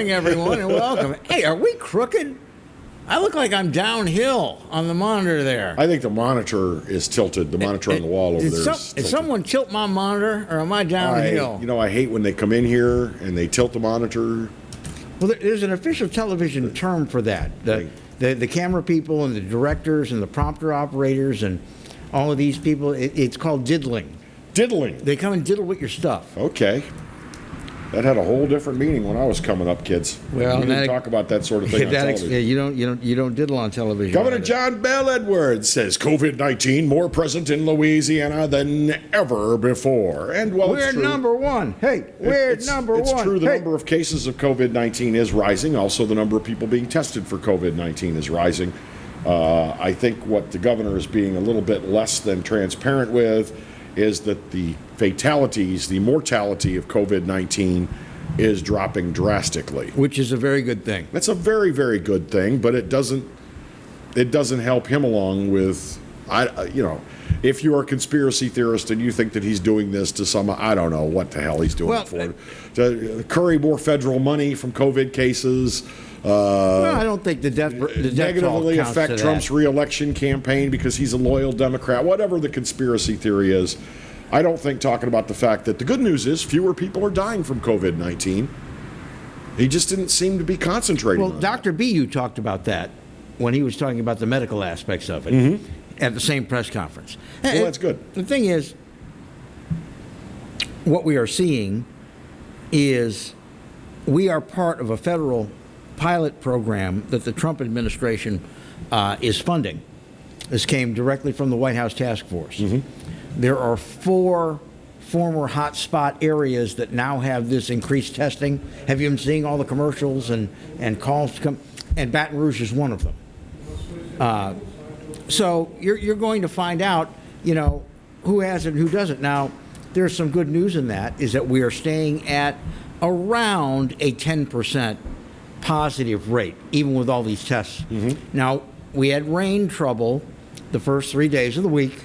morning, everyone, and welcome. Hey, are we crooked? I look like I'm downhill on the monitor there. I think the monitor is tilted. The monitor on the wall over there is tilted. Did someone tilt my monitor, or am I downhill? I hate when they come in here and they tilt the monitor. Well, there's an official television term for that. The camera people and the directors and the prompter operators and all of these people, it's called diddling. Diddling? They come and diddle with your stuff. Okay. That had a whole different meaning when I was coming up, kids. Well, we didn't talk about that sort of thing on television. You don't diddle on television. Governor John Bell Edwards says COVID-19 more present in Louisiana than ever before. And well, we're it's true. Number one. Hey, we're number one. It's true the number of cases of COVID-19 is rising. Also, the number of people being tested for COVID-19 is rising. I think what the governor is being a little bit less than transparent with is that the fatalities, the mortality of COVID-19 is dropping drastically. Which is a very good thing. That's a very, very good thing, but it doesn't help him along with, if you're a conspiracy theorist and you think that he's doing this to some, I don't know what the hell he's doing it for. To curry more federal money from COVID cases. I don't think the death negatively affect Trump's re-election campaign because he's a loyal Democrat. Whatever the conspiracy theory is, I don't think talking about the fact that the good news is fewer people are dying from COVID-19. He just didn't seem to be concentrating on Dr. BU talked about that when he was talking about the medical aspects of it at the same press conference. Well, that's good. The thing is, what we are seeing is we are part of a federal pilot program that the Trump administration is funding. This came directly from the White House task force. There are 4 former hotspot areas that now have this increased testing. Have you been seeing all the commercials and calls to come? And Baton Rouge is one of them. So you're going to find out, who has it and who doesn't. Now, there's some good news in that, is that we are staying at around a 10% positive rate, even with all these tests. Now, we had rain trouble the first 3 days of the week,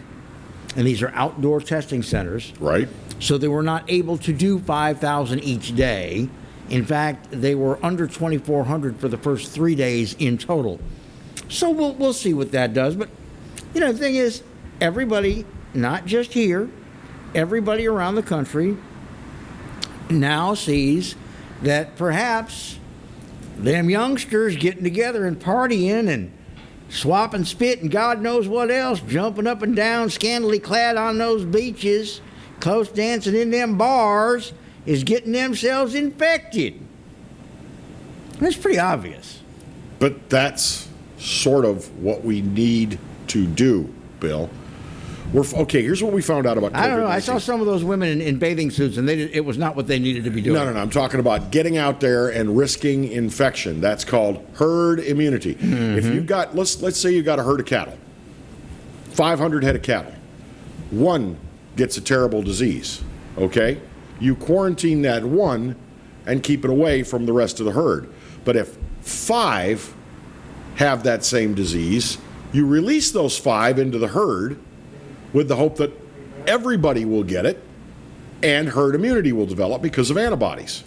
and these are outdoor testing centers. Right. So they were not able to do 5,000 each day. In fact, they were under 2,400 for the first 3 days in total. So we'll see what that does. But, the thing is, everybody, not just here, everybody around the country now sees that perhaps them youngsters getting together and partying and swapping spit and God knows what else, jumping up and down, scantily clad on those beaches, close dancing in them bars, is getting themselves infected. That's pretty obvious. But that's sort of what we need to do, Bill. Here's what we found out about COVID-19. I don't know. I saw some of those women in bathing suits, and it was not what they needed to be doing. No. I'm talking about getting out there and risking infection. That's called herd immunity. If you've got, let's say you've got a herd of cattle, 500 head of cattle. One gets a terrible disease, okay? You quarantine that one and keep it away from the rest of the herd. But if 5 have that same disease, you release those 5 into the herd with the hope that everybody will get it and herd immunity will develop because of antibodies.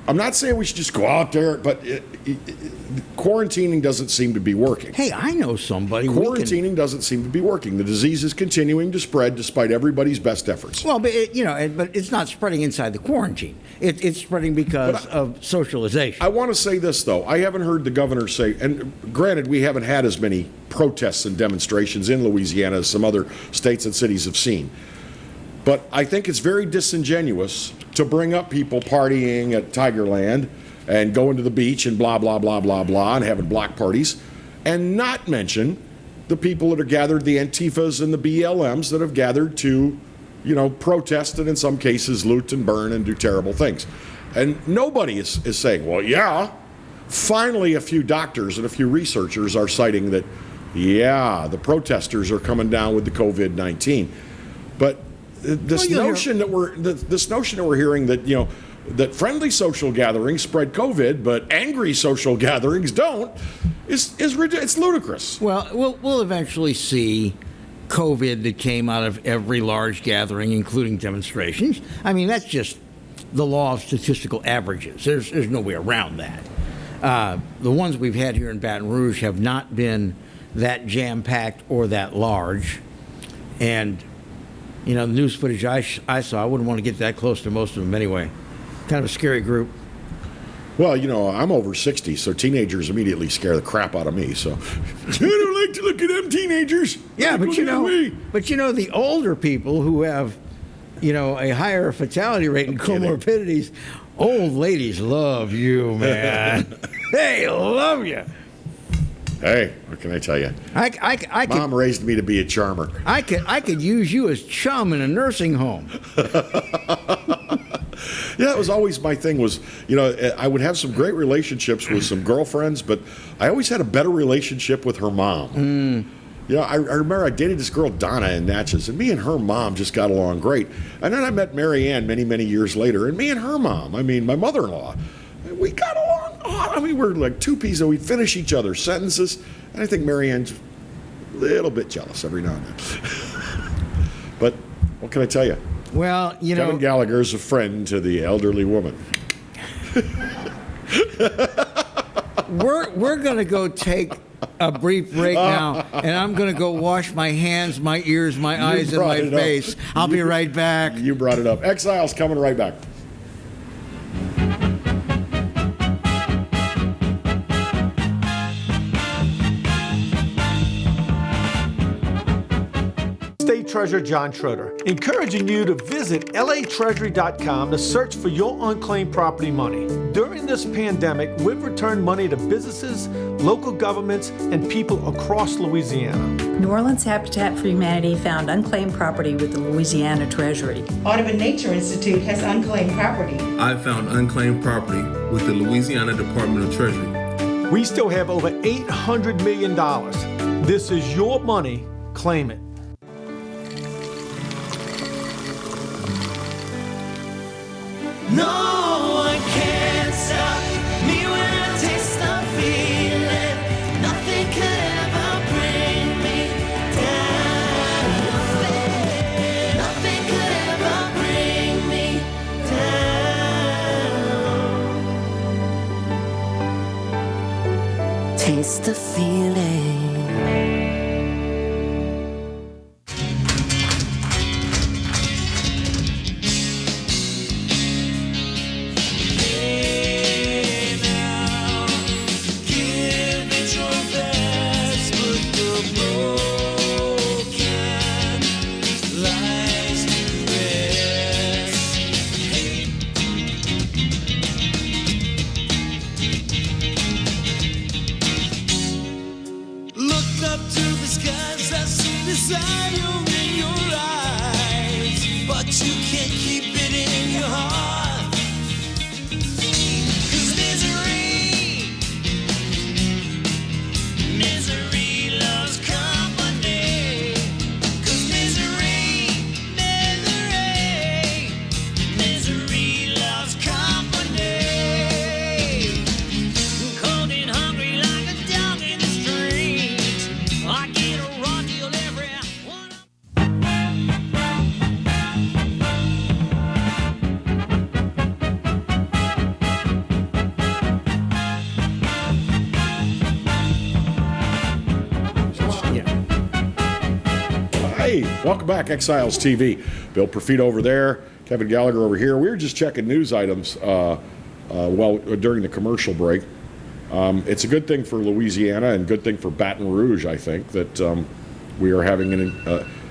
I'm not saying we should just go out there, but quarantining doesn't seem to be working. Hey, I know somebody. Quarantining doesn't seem to be working. The disease is continuing to spread despite everybody's best efforts. Well, but it's not spreading inside the quarantine. It's spreading because of socialization. I want to say this, though. I haven't heard the governor say, and granted, we haven't had as many protests and demonstrations in Louisiana as some other states and cities have seen. But I think it's very disingenuous to bring up people partying at Tigerland and going to the beach and blah, blah, blah, blah, blah, and having block parties, and not mention the people that are gathered, the Antifas and the BLMs that have gathered to, protest and in some cases loot and burn and do terrible things. And nobody is saying, well, yeah, finally a few doctors and a few researchers are citing that, yeah, the protesters are coming down with the COVID-19. But this notion that we're hearing that that friendly social gatherings spread COVID, but angry social gatherings don't, it's ludicrous. Well, we'll eventually see COVID that came out of every large gathering, including demonstrations. I mean, that's just the law of statistical averages. There's no way around that. The ones we've had here in Baton Rouge have not been that jam-packed or that large. And, you know, the news footage I saw, I wouldn't want to get that close to most of them anyway. Kind of a scary group. Well, you know, I'm over 60, so teenagers immediately scare the crap out of me. So I don't like to look at them teenagers. Yeah, but you know, me. the older people who have, you know, a higher fatality rate and comorbidities, old ladies love you, man. They love you. Hey, what can I tell you? Mom raised me to be a charmer. I could use you as chum in a nursing home. Yeah, it was always my thing was, you know, I would have some great relationships with some girlfriends, but I always had a better relationship with her mom. You know, I remember I dated this girl, Donna, in Natchez, and me and her mom just got along great. And then I met Mary Ann many, many years later, and me and her mom, I mean, my mother-in-law, we got along. I mean, we're like two peas, and we'd finish each other's sentences. And I think Mary Ann's a little bit jealous every now and then. But what can I tell you? Well, you know, Kevin Gallagher is a friend to the elderly woman. we're going to go take a brief break now, and I'm going to go wash my hands, my ears, my eyes, and my face. I'll be right back. You brought it up. Exiles coming right back. State Treasurer John Schroeder, encouraging you to visit latreasury.com to search for your unclaimed property money. During this pandemic, we've returned money to businesses, local governments, and people across Louisiana. New Orleans Habitat for Humanity found unclaimed property with the Louisiana Treasury. Audubon Nature Institute has unclaimed property. I found unclaimed property with the Louisiana Department of Treasury. We still have over $800 million. This is your money. Claim it. No one can stop me when I taste the feeling. Nothing could ever bring me down. Nothing could ever bring me down. Taste the feeling. Welcome back, Exiles TV. Bill Profito over there, Kevin Gallagher over here. We were just checking news items during the commercial break. It's a good thing for Louisiana and good thing for Baton Rouge, I think, that we are having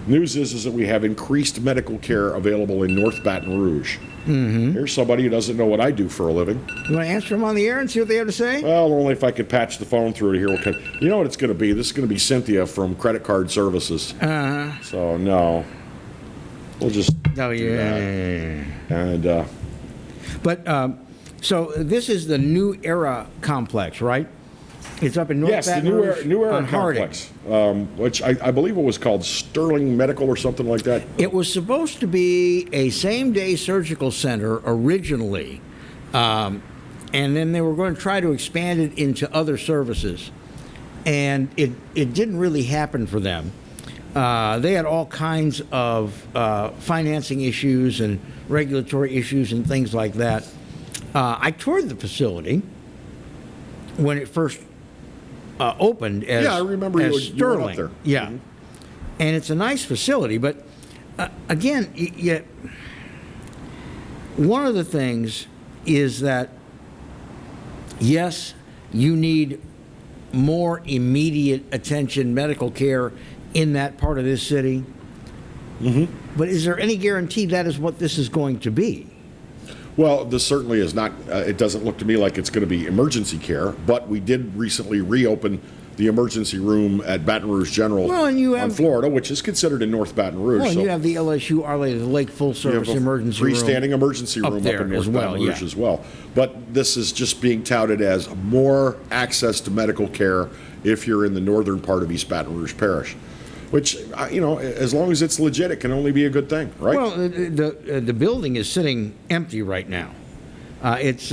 news is that we have increased medical care available in North Baton Rouge. Here's somebody who doesn't know what I do for a living. You want to answer them on the air and see what they have to say? Well, only if I could patch the phone through to hear what you know what it's going to be? This is going to be Cynthia from Credit Card Services. So, no. We'll just do that. And, so this is the New Era Complex, right? It's up in North Baton Rouge. Yes, the New Era Complex, which I believe it was called Sterling Medical or something like that. It was supposed to be a same-day surgical center originally, and then they were going to try to expand it into other services, and it didn't really happen for them. They had all kinds of financing issues and regulatory issues and things like that. I toured the facility when it first opened as Yeah, I remember as you were Sterling. up there. Yeah, and it's a nice facility, but again, one of the things is that yes, you need more immediate attention, medical care in that part of this city. But is there any guarantee that is what this is going to be? Well, this certainly is not, it doesn't look to me like it's going to be emergency care, but we did recently reopen the emergency room at Baton Rouge General Well, and you on have- Florida, which is considered in North Baton Rouge. Well, and so you have the LSU Arley Lake full you service have a emergency room. freestanding emergency room up there in North as well, Baton Rouge yeah. as well. But this is just being touted as more access to medical care if you're in the northern part of East Baton Rouge Parish, which, as long as it's legit, it can only be a good thing, right? Well, the building is sitting empty right now. It's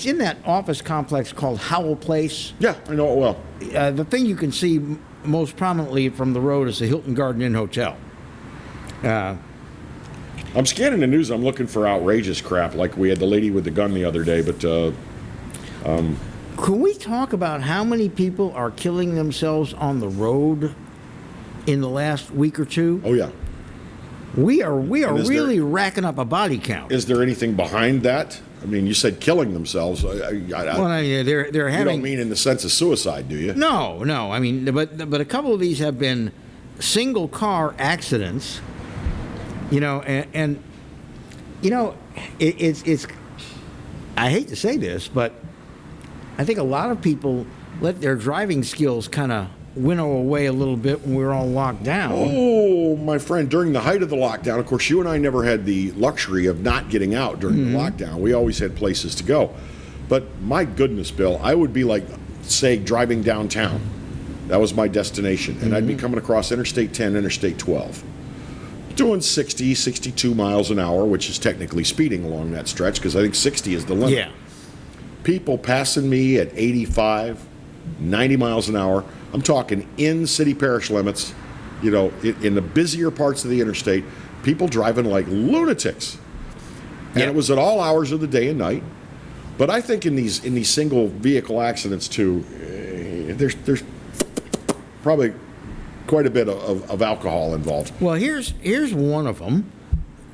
in that office complex called Howell Place. yeah, I know it well. The thing you can see most prominently from the road is the Hilton Garden Inn Hotel. I'm scanning the news. I'm looking for outrageous crap, like we had the lady with the gun the other day, but Can we talk about how many people are killing themselves on the road in the last week or two? oh yeah. We are And is really racking up a body count. Is there anything behind that? I mean, you said killing themselves. Well, I mean, they're you having. don't mean in the sense of suicide, do you? No. I mean, but a couple of these have been single car accidents. And it's. I hate to say this, but I think a lot of people let their driving skills kind of winnow away a little bit when we were all locked down. Oh, my friend, during the height of the lockdown, of course, you and I never had the luxury of not getting out during the lockdown. We always had places to go. But my goodness, Bill, I would be like, say, driving downtown. That was my destination. And I'd be coming across Interstate 10, Interstate 12, doing 60, 62 miles an hour, which is technically speeding along that stretch because I think 60 is the limit. Yeah. People passing me at 85, 90 miles an hour. I'm talking in city parish limits, in the busier parts of the interstate, people driving like lunatics. And Yeah. it was at all hours of the day and night. But I think in these single vehicle accidents too, there's probably quite a bit of alcohol involved. Well, here's one of them.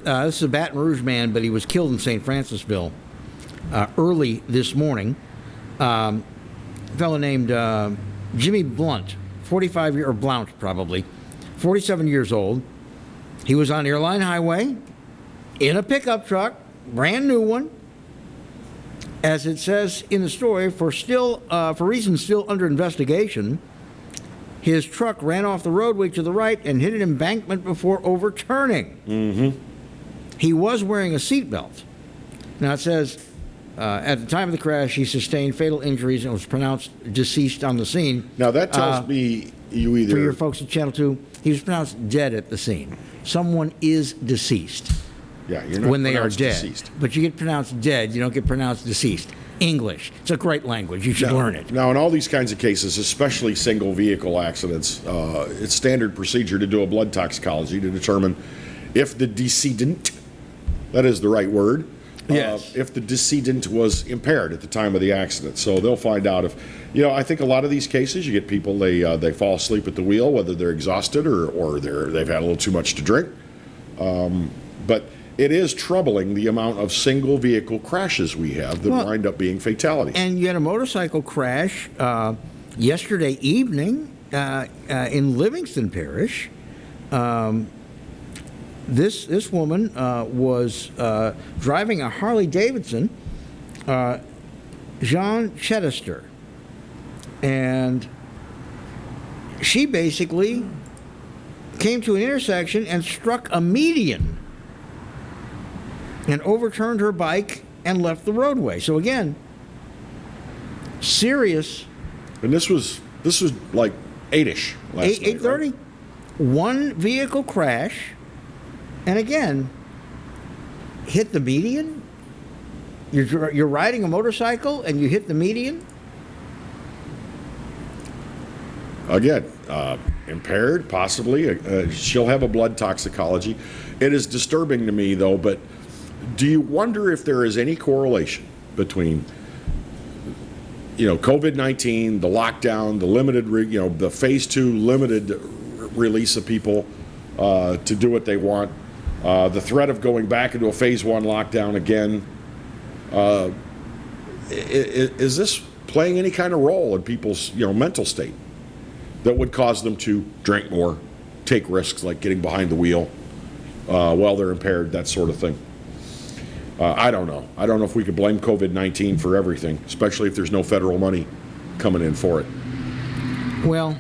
This is a Baton Rouge man, but he was killed in St. Francisville early this morning. A fellow named Jimmy Blunt, 47 years old. He was on Airline Highway in a pickup truck, brand new one. As it says in the story, for reasons still under investigation, his truck ran off the roadway to the right and hit an embankment before overturning. He was wearing a seatbelt. Now it says, at the time of the crash, he sustained fatal injuries and was pronounced deceased on the scene. Now that tells me you either For your folks at Channel 2, he was pronounced dead at the scene. Someone is deceased yeah, you're not when they are pronounced dead. deceased. But you get pronounced dead, you don't get pronounced deceased. English. It's a great language. You should learn it. Now, in all these kinds of cases, especially single vehicle accidents, it's standard procedure to do a blood toxicology to determine if the decedent, that is the right word, Yes. if the decedent was impaired at the time of the accident. So they'll find out if, I think a lot of these cases, you get people, they fall asleep at the wheel, whether they're exhausted or they've had a little too much to drink. But it is troubling the amount of single vehicle crashes we have that wind up being fatalities. And you had a motorcycle crash yesterday evening in Livingston Parish. This woman was driving a Harley Davidson, Jean Chedester, and she basically came to an intersection and struck a median and overturned her bike and left the roadway. So again, serious. And this was like 8-ish last night, 8:30. right? One vehicle crash, and again, hit the median. You're riding a motorcycle and you hit the median. again, impaired, possibly. She'll have a blood toxicology. It is disturbing to me, though, but do you wonder if there is any correlation between, COVID-19, the lockdown, the limited, the phase 2 limited release of people to do what they want, the threat of going back into a phase 1 lockdown again? Is this playing any kind of role in people's mental state that would cause them to drink more, take risks like getting behind the wheel while they're impaired, that sort of thing? I don't know. I don't know if we could blame COVID-19 for everything, especially if there's no federal money coming in for it. Well,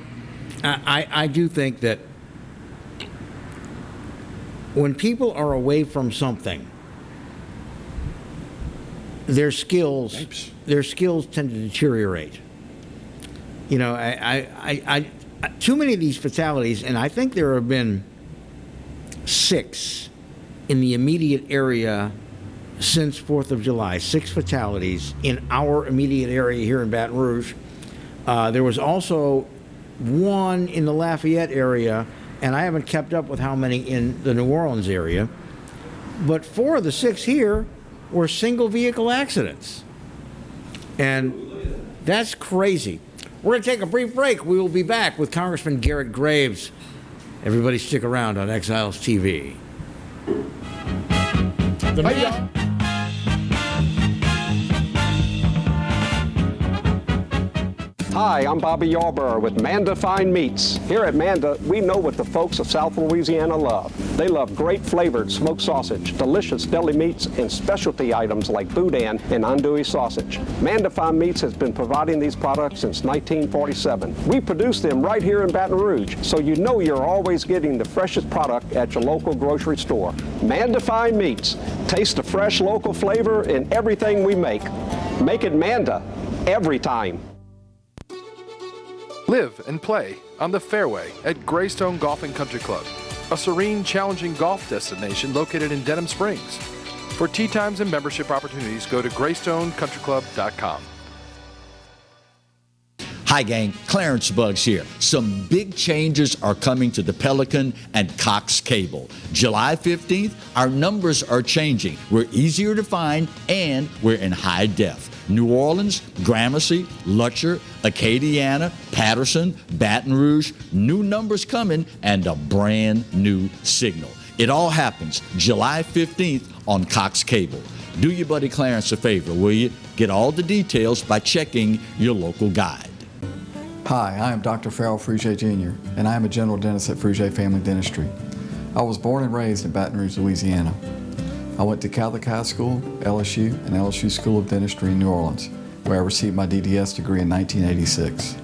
I do think that when people are away from something, their skills tend to deteriorate. I too many of these fatalities, and I think there have been 6 in the immediate area since 4th of July, 6 fatalities in our immediate area here in Baton Rouge. There was also 1 in the Lafayette area, and I haven't kept up with how many in the New Orleans area, but 4 of the 6 here were single vehicle accidents. And that's crazy. We're going to take a brief break. We will be back with Congressman Garrett Graves. Everybody stick around on Exiles TV. Hi, I'm Bobby Yarborough with Manda Fine Meats. Here at Manda, we know what the folks of South Louisiana love. They love great flavored smoked sausage, delicious deli meats, and specialty items like boudin and andouille sausage. Manda Fine Meats has been providing these products since 1947. We produce them right here in Baton Rouge, so you know you're always getting the freshest product at your local grocery store. Manda Fine Meats. Taste the fresh local flavor in everything we make. Make it Manda every time. Live and play on the fairway at Greystone Golf and Country Club, a serene, challenging golf destination located in Denham Springs. For tee times and membership opportunities, go to GreystoneCountryClub.com. Hi gang, Clarence Buggs here. Some big changes are coming to the Pelican and Cox Cable. July 15th, our numbers are changing. We're easier to find and we're in high def. New Orleans, Gramercy, Lutcher, Acadiana, Patterson, Baton Rouge, new numbers coming and a brand new signal. It all happens July 15th on Cox Cable. Do your buddy Clarence a favor, will you? Get all the details by checking your local guide. Hi, I am Dr. Farrell Frugier Jr., and I am a general dentist at Frugier Family Dentistry. I was born and raised in Baton Rouge, Louisiana. I went to Catholic High School, LSU, and LSU School of Dentistry in New Orleans, where I received my DDS degree in 1986.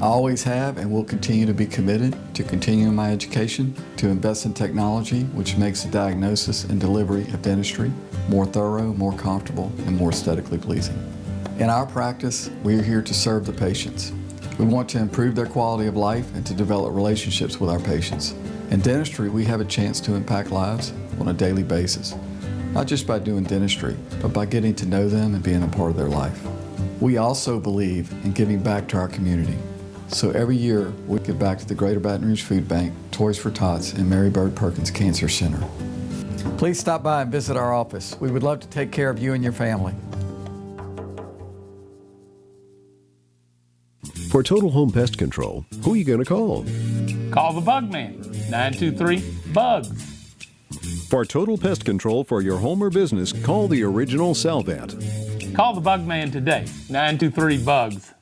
I always have and will continue to be committed to continuing my education, to invest in technology which makes the diagnosis and delivery of dentistry more thorough, more comfortable, and more aesthetically pleasing. In our practice, we are here to serve the patients. We want to improve their quality of life and to develop relationships with our patients. In dentistry, we have a chance to impact lives on a daily basis, not just by doing dentistry, but by getting to know them and being a part of their life. We also believe in giving back to our community. So every year, we give back to the Greater Baton Rouge Food Bank, Toys for Tots, and Mary Bird Perkins Cancer Center. Please stop by and visit our office. We would love to take care of you and your family. For Total Home Pest Control, who are you going to call? Call the Bug Man, 923-BUGS. For total pest control for your home or business, call the original Salvat. Call the Bug Man today, 923-BUGS.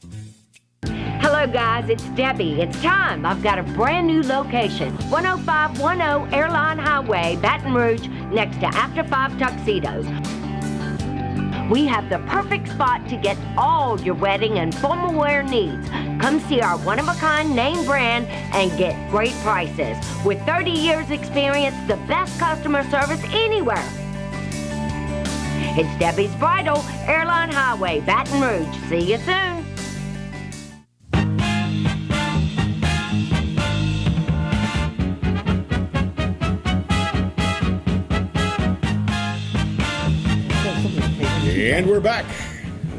Hello guys, it's Debbie. It's time. I've got a brand new location. 10510 Airline Highway, Baton Rouge, next to After 5 Tuxedos. We have the perfect spot to get all your wedding and formal wear needs. Come see our one-of-a-kind name brand and get great prices. With 30 years experience, the best customer service anywhere. It's Debbie's Bridal, Airline Highway, Baton Rouge. See you soon. And we're back.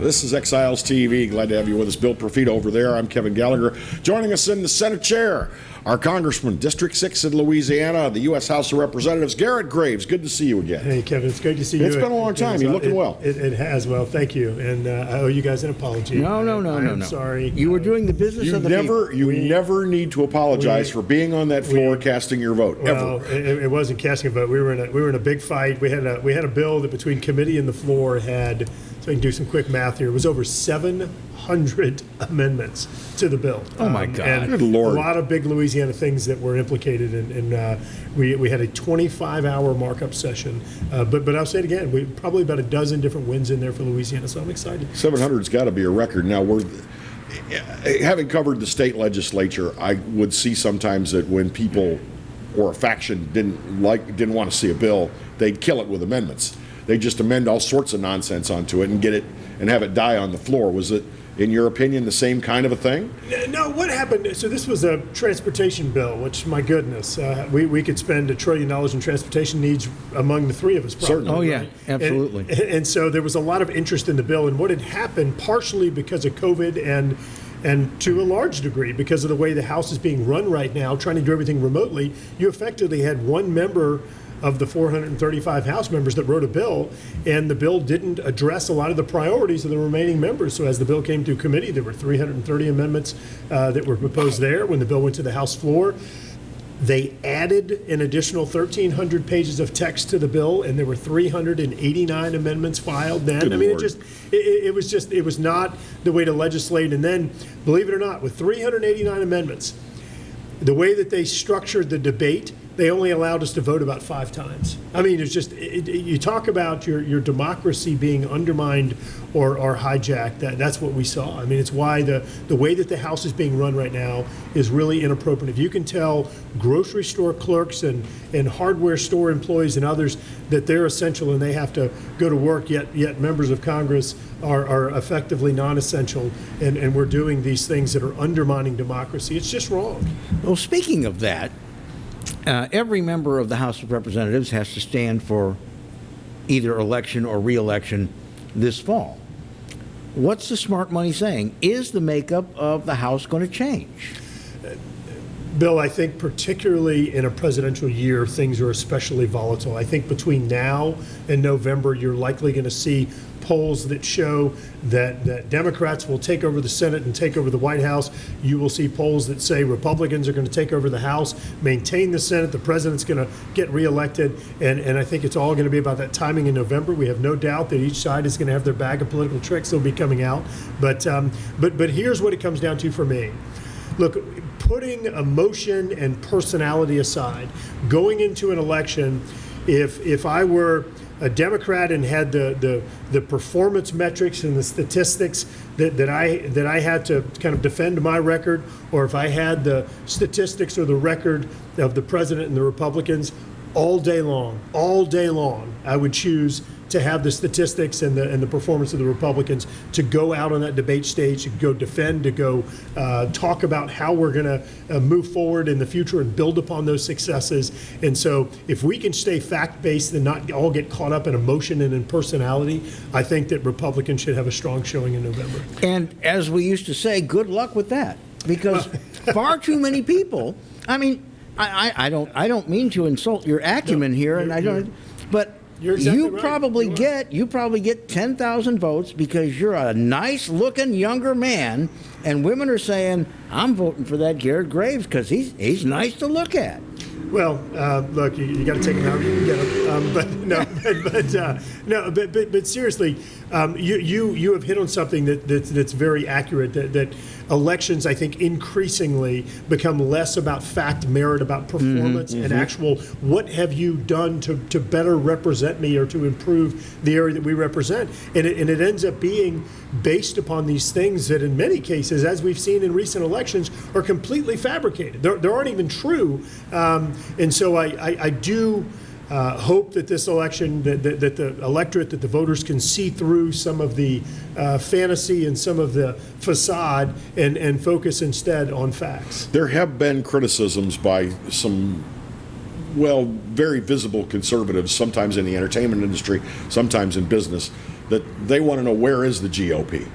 This is Exiles TV. Glad to have you with us. Bill Profita over there. I'm Kevin Gallagher. Joining us in the Senate chair, our Congressman, District 6 in Louisiana, the U.S. House of Representatives, Garrett Graves. Good to see you again. Hey, Kevin. It's great to see you. It's been a long time. You're looking well. It has. Well, thank you. And I owe you guys an apology. No. Sorry. You were doing the business of the people. You never need to apologize for being on that floor casting your vote. Well, ever. It wasn't casting a vote. We were in a big fight. We had a bill that between committee and the floor had, so I can do some quick math here, it was over 700 amendments to the bill. Oh my God. And Good Lord. A lot of big Louisiana things that were implicated, and we had a 25-hour markup session. But I'll say it again, we probably about a dozen different wins in there for Louisiana, so I'm excited. 700's got to be a record. Now, having covered the state legislature, I would see sometimes that when people or a faction didn't want to see a bill, they'd kill it with amendments. They just amend all sorts of nonsense onto it and get it and have it die on the floor. Was it, in your opinion, the same kind of a thing? No, what happened? So this was a transportation bill, which, my goodness, we could spend $1 trillion in transportation needs among the three of us, probably. Certainly. Oh, yeah, right? absolutely. And so there was a lot of interest in the bill. And what had happened, partially because of COVID and to a large degree because of the way the House is being run right now, trying to do everything remotely, you effectively had one member of the 435 House members that wrote a bill, and the bill didn't address a lot of the priorities of the remaining members. So as the bill came through committee, there were 330 amendments that were proposed there. When the bill went to the House floor, they added an additional 1,300 pages of text to the bill, and there were 389 amendments filed then. Good I mean, Lord. it was not the way to legislate. And then, believe it or not, with 389 amendments, the way that they structured the debate, they only allowed us to vote about 5 times. I mean, it's just, you talk about your democracy being undermined or hijacked. That's what we saw. I mean, it's why the way that the House is being run right now is really inappropriate. If you can tell grocery store clerks and hardware store employees and others that they're essential and they have to go to work, yet members of Congress are effectively non-essential, and we're doing these things that are undermining democracy, it's just wrong. Well, speaking of that, every member of the House of Representatives has to stand for either election or re-election this fall. What's the smart money saying? Is the makeup of the House going to change? Bill, I think particularly in a presidential year, things are especially volatile. I think between now and November, you're likely going to see polls that show that Democrats will take over the Senate and take over the White House. You will see polls that say Republicans are going to take over the House, maintain the Senate, the president's going to get reelected, and I think it's all going to be about that timing in November. We have no doubt that each side is going to have their bag of political tricks that'll be coming out. But here's what it comes down to for me. Look, putting emotion and personality aside, going into an election, if I were a Democrat and had the performance metrics and the statistics that I had to kind of defend my record, or if I had the statistics or the record of the president and the Republicans, all day long, I would choose to have the statistics and the performance of the Republicans to go out on that debate stage, to go defend, to go talk about how we're going to move forward in the future and build upon those successes. And so if we can stay fact-based and not all get caught up in emotion and in personality, I think that Republicans should have a strong showing in November. And as we used to say, good luck with that, because far too many people, I mean, I don't mean to insult your acumen here, and I don't, but you're exactly you right. probably get 10,000 votes because you're a nice-looking younger man, and women are saying, "I'm voting for that Garrett Graves because he's nice to look at." Well, look, you got to take them however you can get them. But seriously, you have hit on something that's very accurate. That elections, I think, increasingly become less about fact, merit, about performance, and actual what have you done to better represent me or to improve the area that we represent. And it ends up being based upon these things that in many cases, as we've seen in recent elections, are completely fabricated. They aren't even true. And so I do hope that this election, that the electorate, that the voters can see through some of the fantasy and some of the facade and focus instead on facts. There have been criticisms by some, very visible conservatives, sometimes in the entertainment industry, sometimes in business, that they want to know, where is the GOP?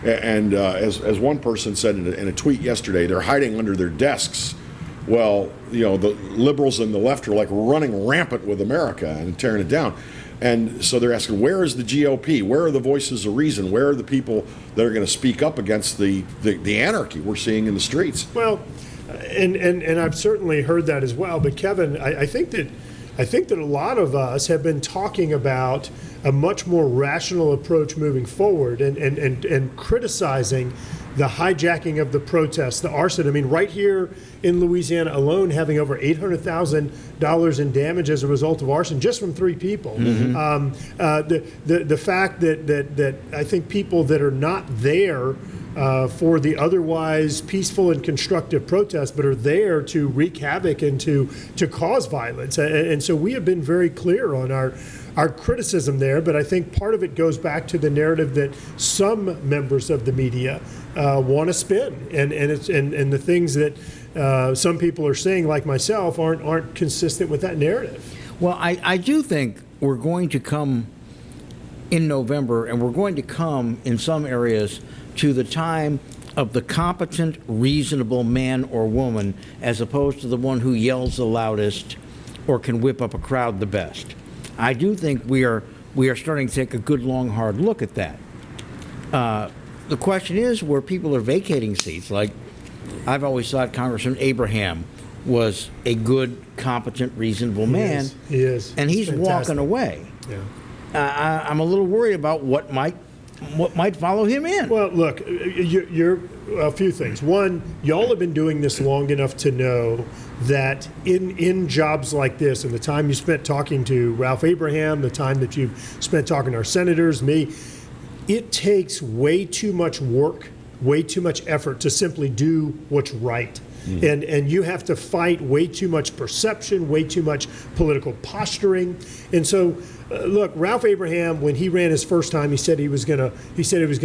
And as one person said in a tweet yesterday, they're hiding under their desks. Well, the liberals and the left are like running rampant with America and tearing it down. And so they're asking, where is the GOP? Where are the voices of reason? Where are the people that are going to speak up against the anarchy we're seeing in the streets? Well, and I've certainly heard that as well. But Kevin, I think that a lot of us have been talking about a much more rational approach moving forward and criticizing the hijacking of the protests, the arson. I mean, right here in Louisiana alone, having over $800,000 in damage as a result of arson just from 3 people. The fact that I think people that are not there for the otherwise peaceful and constructive protests, but are there to wreak havoc and to cause violence. And so we have been very clear on our criticism there, but I think part of it goes back to the narrative that some members of the media want to spin, and the things that some people are saying, like myself, aren't consistent with that narrative. Well, I do think we're going to come in November, and we're going to come in some areas to the time of the competent, reasonable man or woman, as opposed to the one who yells the loudest or can whip up a crowd the best. I do think we are starting to take a good, long, hard look at that. The question is where people are vacating seats. Like, I've always thought Congressman Abraham was a good, competent, reasonable man. He is. And he's fantastic. walking away. Yeah. I'm a little worried about what might follow him in. Well, look, you're a few things. One, y'all have been doing this long enough to know that in jobs like this, and the time you spent talking to Ralph Abraham, the time that you've spent talking to our senators, me, it takes way too much work, way too much effort to simply do what's right. And you have to fight way too much perception, way too much political posturing. And so, look, Ralph Abraham, when he ran his first time, he said he was gonna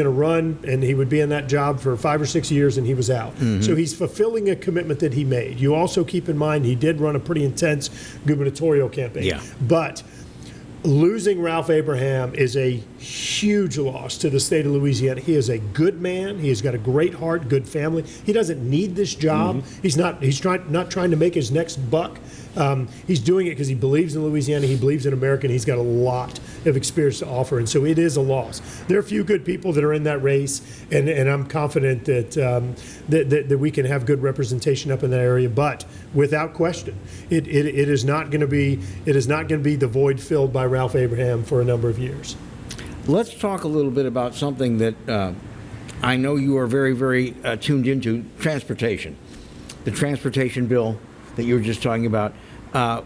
run, and he would be in that job for 5 or 6 years, and he was out. So he's fulfilling a commitment that he made. You also keep in mind he did run a pretty intense gubernatorial campaign. Yeah. But losing Ralph Abraham is a huge loss to the state of Louisiana. He is a good man. He has got a great heart, good family. He doesn't need this job. He's not trying to make his next buck. He's doing it because he believes in Louisiana. He believes in America, and he's got a lot of experience to offer. And so it is a loss. There are a few good people that are in that race, and I'm confident that we can have good representation up in that area. But without question, it is not going to be the void filled by Ralph Abraham for a number of years. Let's talk a little bit about something that I know you are very, very tuned into: transportation. The transportation bill that you were just talking about. How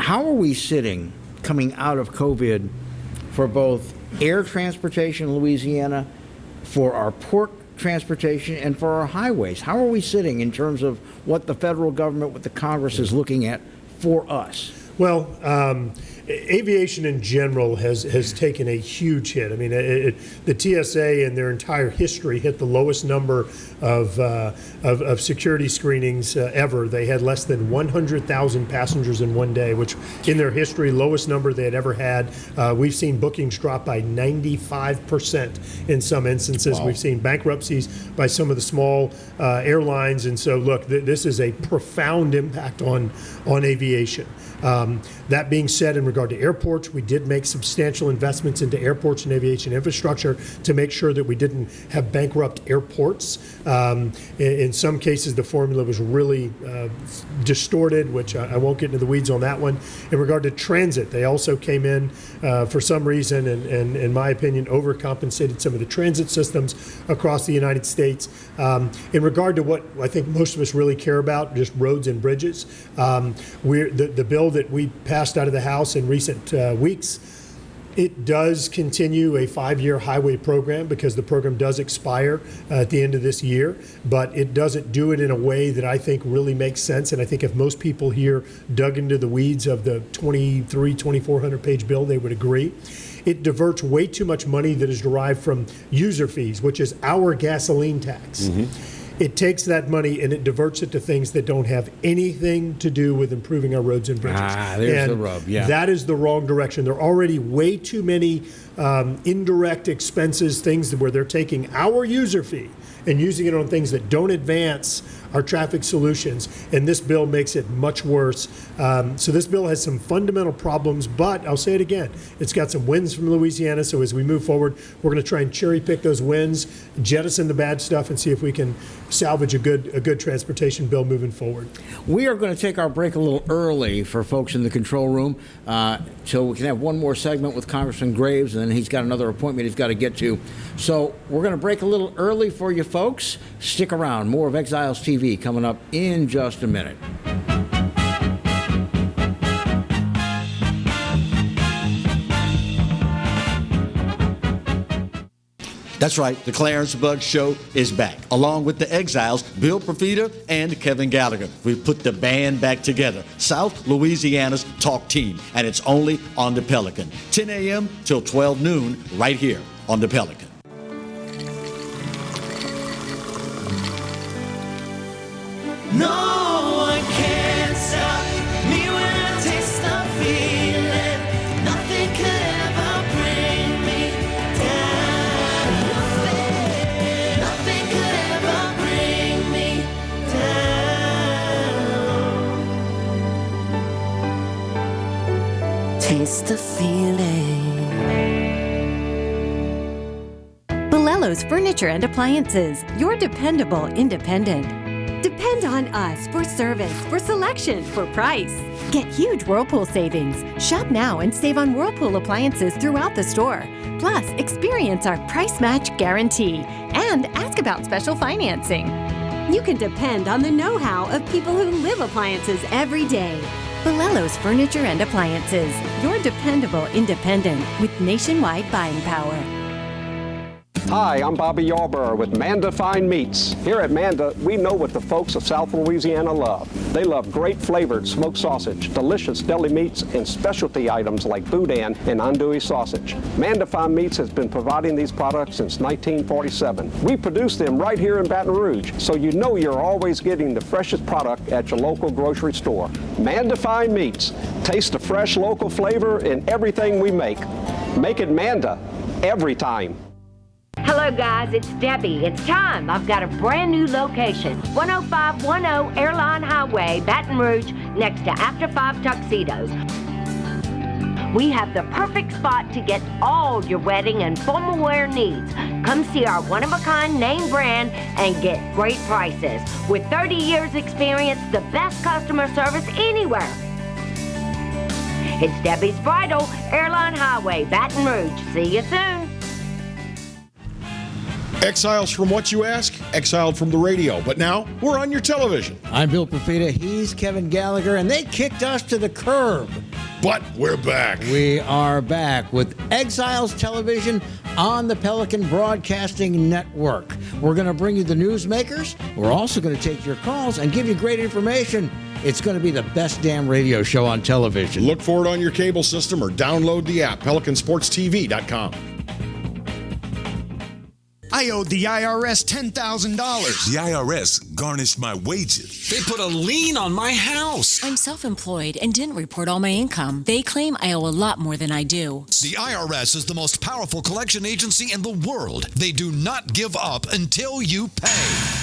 are we sitting coming out of COVID for both air transportation in Louisiana, for our port transportation, and for our highways? How are we sitting in terms of what the federal government, what the Congress is looking at for us? Well, aviation in general has taken a huge hit. I mean, the TSA in their entire history hit the lowest number of security screenings ever. They had less than 100,000 passengers in one day, which in their history, lowest number they had ever had. We've seen bookings drop by 95% in some instances. Wow. We've seen bankruptcies by some of the small airlines. And so, look, this is a profound impact on aviation. That being said, in regard to airports, we did make substantial investments into airports and aviation infrastructure to make sure that we didn't have bankrupt airports. In some cases, the formula was really distorted, which I won't get into the weeds on that one. In regard to transit, they also came in for some reason, and in my opinion, overcompensated some of the transit systems across the United States. In regard to what I think most of us really care about, just roads and bridges, the bill that we passed out of the House in recent weeks, it does continue a 5-year highway program because the program does expire at the end of this year, but it doesn't do it in a way that I think really makes sense. And I think if most people here dug into the weeds of the 2,400 page bill, they would agree. It diverts way too much money that is derived from user fees, which is our gasoline tax. it takes that money and it diverts it to things that don't have anything to do with improving our roads and bridges. There's the rub, yeah. That is the wrong direction. There are already way too many indirect expenses, things where they're taking our user fee and using it on things that don't advance our traffic solutions, and this bill makes it much worse. So this bill has some fundamental problems, but I'll say it again, it's got some wins from Louisiana, so as we move forward, we're going to try and cherry pick those wins, jettison the bad stuff, and see if we can salvage a good transportation bill moving forward. We are going to take our break a little early for folks in the control room, so we can have one more segment with Congressman Graves, and then he's got another appointment he's got to get to. So we're going to break a little early for you folks. Stick around. More of Exiles TV coming up in just a minute. That's right, the Clarence Buggs Show is back, along with the Exiles, Bill Profita and Kevin Gallagher. We've put the band back together, South Louisiana's talk team, and it's only on the Pelican. 10 a.m. till 12 noon, right here on the Pelican. No one can stop me when I taste the feeling. Nothing could ever bring me down. Nothing could ever bring me down. Taste the feeling. Balello's Furniture and Appliances, your dependable independent. Depend on us for service, for selection, for price. Get huge Whirlpool savings. Shop now and save on Whirlpool appliances throughout the store. Plus, experience our price match guarantee and ask about special financing. You can depend on the know-how of people who live appliances every day. Balello's Furniture and Appliances, your dependable independent with nationwide buying power. Hi, I'm Bobby Yarborough with Manda Fine Meats. Here at Manda, we know what the folks of South Louisiana love. They love great flavored smoked sausage, delicious deli meats, and specialty items like boudin and andouille sausage. Manda Fine Meats has been providing these products since 1947. We produce them right here in Baton Rouge, so you know you're always getting the freshest product at your local grocery store. Manda Fine Meats. Taste the fresh local flavor in everything we make. Make it Manda every time. Hello guys, it's Debbie. It's time. I've got a brand new location. 10510 Airline Highway, Baton Rouge, next to After 5 Tuxedos. We have the perfect spot to get all your wedding and formal wear needs. Come see our one-of-a-kind name brand and get great prices. With 30 years experience, the best customer service anywhere. It's Debbie's Bridal, Airline Highway, Baton Rouge. See you soon. Exiles from what you ask? Exiled from the radio. But now, we're on your television. I'm Bill Profita, he's Kevin Gallagher, and they kicked us to the curb. But we're back. We are back with Exiles Television on the Pelican Broadcasting Network. We're going to bring you the newsmakers. We're also going to take your calls and give you great information. It's going to be the best damn radio show on television. Look for it on your cable system or download the app, PelicanSportsTV.com. I owed the IRS $10,000. The IRS garnished my wages. They put a lien on my house. I'm self-employed and didn't report all my income. They claim I owe a lot more than I do. The IRS is the most powerful collection agency in the world. They do not give up until you pay.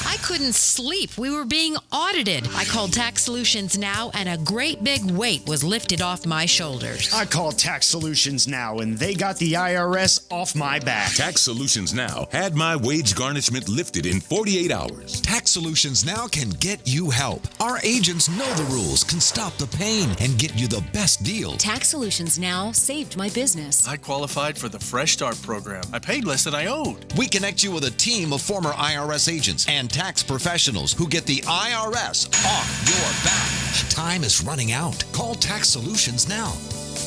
I couldn't sleep. We were being audited. I called Tax Solutions Now, and a great big weight was lifted off my shoulders. I called Tax Solutions Now, and they got the IRS off my back. Tax Solutions Now had my wage garnishment lifted in 48 hours. Tax Solutions Now can get you help. Our agents know the rules, can stop the pain, and get you the best deal. Tax Solutions Now saved my business. I qualified for the Fresh Start program. I paid less than I owed. We connect you with a team of former IRS agents and tax professionals who get the IRS off your back. Time is running out. Call Tax Solutions now.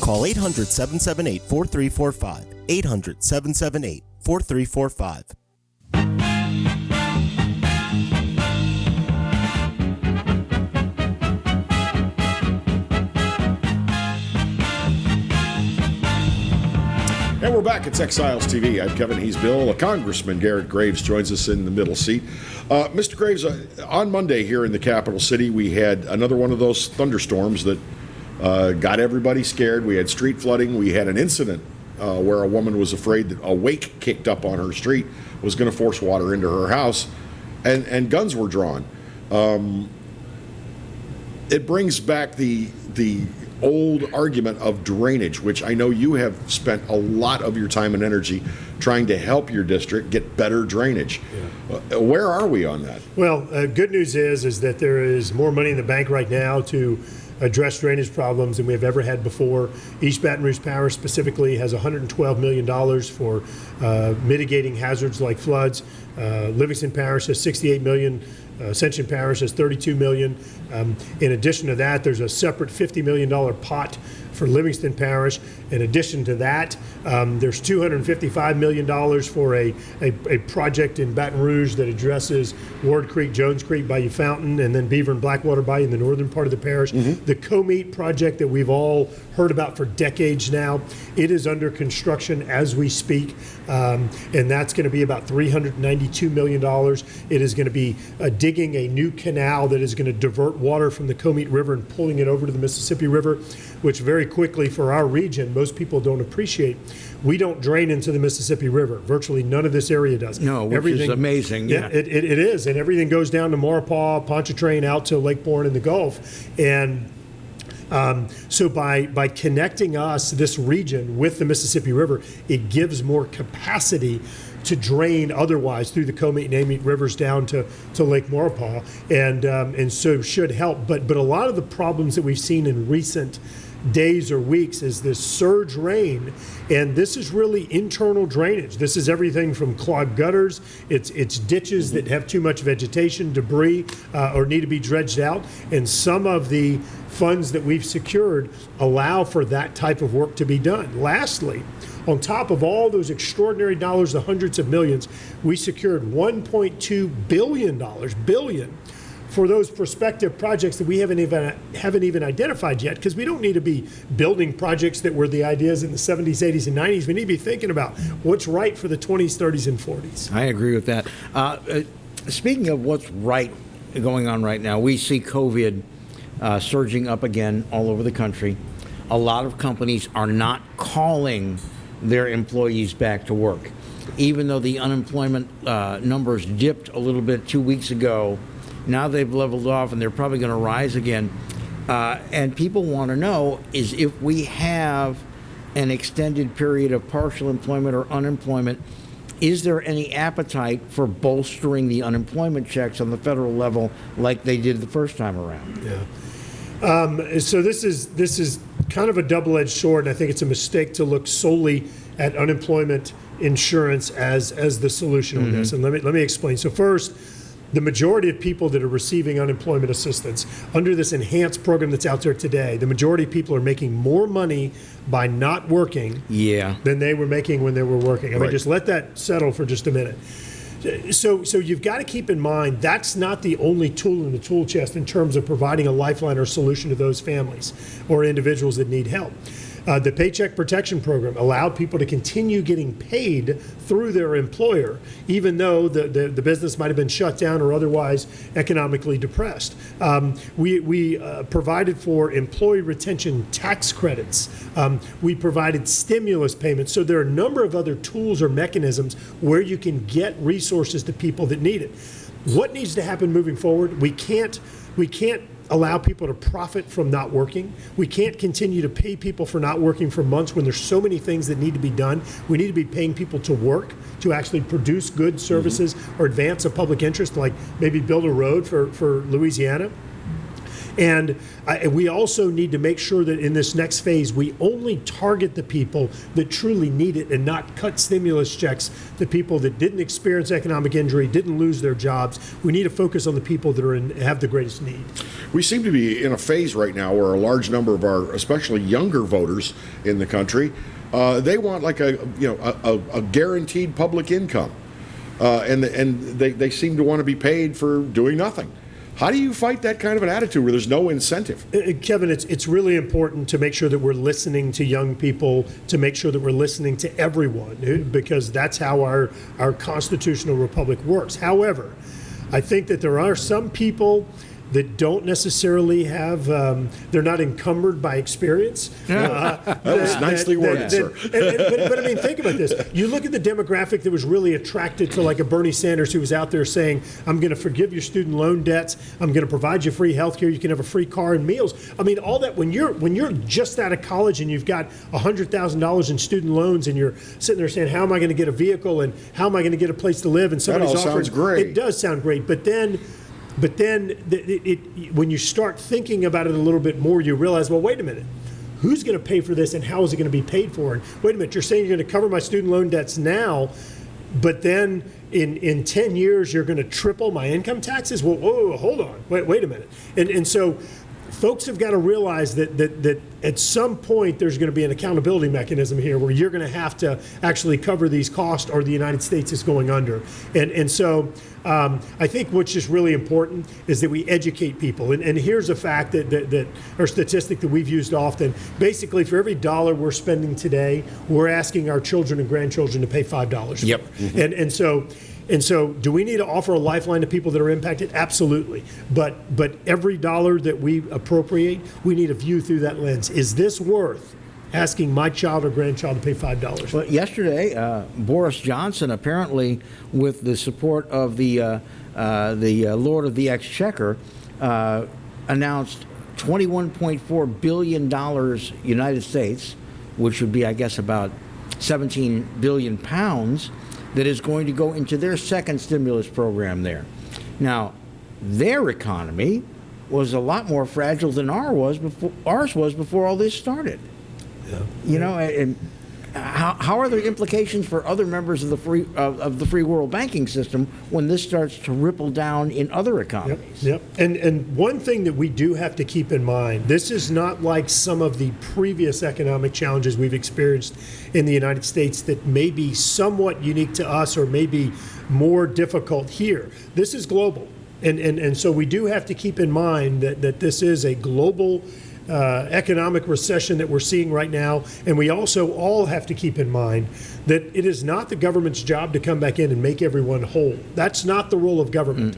Call 800-778-4345. 800-778-4345. And we're back. It's Exiles TV. I'm Kevin. He's Bill. Congressman Garrett Graves joins us in the middle seat. Mr. Graves, on Monday here in the capital city, we had another one of those thunderstorms that got everybody scared. We had street flooding. We had an incident where a woman was afraid that a wake kicked up on her street was going to force water into her house, and guns were drawn. It brings back the old argument of drainage, which I know you have spent a lot of your time and energy trying to help your district get better drainage. Yeah. Where are we on that? Well, good news is that there is more money in the bank right now to address drainage problems than we have ever had before. East Baton Rouge Parish specifically has $112 million for mitigating hazards like floods. Livingston Parish has $68 million. Ascension Parish has $32 million. In addition to that, there's a separate $50 million pot for Livingston Parish. In addition to that, there's $255 million for a project in Baton Rouge that addresses Ward Creek, Jones Creek, Bayou Fountain, and then Beaver and Blackwater Bayou in the northern part of the parish. Mm-hmm. The Co-Meet project that we've all heard about for decades now, it is under construction as we speak, and that's going to be about $392 million. It is going to be digging a new canal that is going to divert water from the Co-Meet River and pulling it over to the Mississippi River, which very quickly for our region, most people don't appreciate. We don't drain into the Mississippi River. Virtually none of this area does. No, which is amazing. Yeah, it is. And everything goes down to Maurepas, Pontchartrain, out to Lake Bourne and the Gulf. And so by connecting us, this region, with the Mississippi River, it gives more capacity to drain otherwise through the Co-Meet and Amite rivers down to Lake Maurepas, and so should help. But a lot of the problems that we've seen in recent days or weeks is this surge rain, and this is really internal drainage. This is everything from clogged gutters, it's ditches that have too much vegetation, debris, or need to be dredged out, and some of the funds that we've secured allow for that type of work to be done. Lastly, on top of all those extraordinary dollars, the hundreds of millions, we secured $1.2 billion for those prospective projects that we haven't even identified yet, because we don't need to be building projects that were the ideas in the 70s, 80s, and 90s. We need to be thinking about what's right for the 20s, 30s, and 40s. I agree with that. Speaking of what's right going on right now, we see COVID surging up again all over the country. A lot of companies are not calling their employees back to work. Even though the unemployment numbers dipped a little bit 2 weeks ago, now they've leveled off and they're probably going to rise again. And people want to know is if we have an extended period of partial employment or unemployment, is there any appetite for bolstering the unemployment checks on the federal level like they did the first time around? Yeah. So this is kind of a double-edged sword, and I think it's a mistake to look solely at unemployment insurance as the solution on this. And let me explain. So first, the majority of people that are receiving unemployment assistance under this enhanced program that's out there today, the majority of people are making more money by not working than they were making when they were working. I mean, just let that settle for just a minute. So you've got to keep in mind that's not the only tool in the tool chest in terms of providing a lifeline or solution to those families or individuals that need help. The Paycheck Protection Program allowed people to continue getting paid through their employer, even though the business might have been shut down or otherwise economically depressed. We provided for employee retention tax credits. We provided stimulus payments. So there are a number of other tools or mechanisms where you can get resources to people that need it. What needs to happen moving forward? We can't allow people to profit from not working. We can't continue to pay people for not working for months when there's so many things that need to be done. We need to be paying people to work, to actually produce goods, services, or advance a public interest, like maybe build a road for Louisiana. And we also need to make sure that in this next phase, we only target the people that truly need it and not cut stimulus checks to people that didn't experience economic injury, didn't lose their jobs. We need to focus on the people that have the greatest need. We seem to be in a phase right now where a large number of our, especially younger voters in the country, they want like a guaranteed public income, and they seem to want to be paid for doing nothing. How do you fight that kind of an attitude where there's no incentive? Kevin, it's really important to make sure that we're listening to young people, to make sure that we're listening to everyone, because that's how our constitutional republic works. However, I think that there are some people that don't necessarily have, they're not encumbered by experience. That was nicely worded, sir. But I mean, think about this. You look at the demographic that was really attracted to like a Bernie Sanders who was out there saying, I'm going to forgive your student loan debts. I'm going to provide you free health care. You can have a free car and meals. I mean, all that, when you're just out of college and you've got $100,000 in student loans and you're sitting there saying, how am I going to get a vehicle and how am I going to get a place to live? And somebody's That all offering, sounds great. It does sound great. But then when you start thinking about it a little bit more, you realize, well, wait a minute. Who's going to pay for this and how is it going to be paid for? And wait a minute, you're saying you're going to cover my student loan debts now, but then in 10 years you're going to triple my income taxes? Well, whoa, hold on. Wait a minute. And so folks have got to realize that at some point there's going to be an accountability mechanism here where you're going to have to actually cover these costs or the United States is going under. And so I think what's just really important is that we educate people. And here's a fact that or statistic that we've used often. Basically, for every dollar we're spending today, we're asking our children and grandchildren to pay $5. Yep. And so, do we need to offer a lifeline to people that are impacted? Absolutely. But every dollar that we appropriate, we need to view through that lens. Is this worth asking my child or grandchild to pay $5? Well, yesterday, Boris Johnson, apparently with the support of the Lord of the Exchequer, announced $21.4 billion United States, which would be, I guess, about 17 billion pounds, that is going to go into their second stimulus program there. Now, their economy was a lot more fragile than ours was before all this started. Yeah. You know, and how are there implications for other members of the free world banking system when this starts to ripple down in other economies? Yep. And one thing that we do have to keep in mind, this is not like some of the previous economic challenges we've experienced in the United States that may be somewhat unique to us or maybe more difficult here. This is global. And so we do have to keep in mind that this is a global economic recession that we're seeing right now. And we also all have to keep in mind that it is not the government's job to come back in and make everyone whole. That's not the role of government.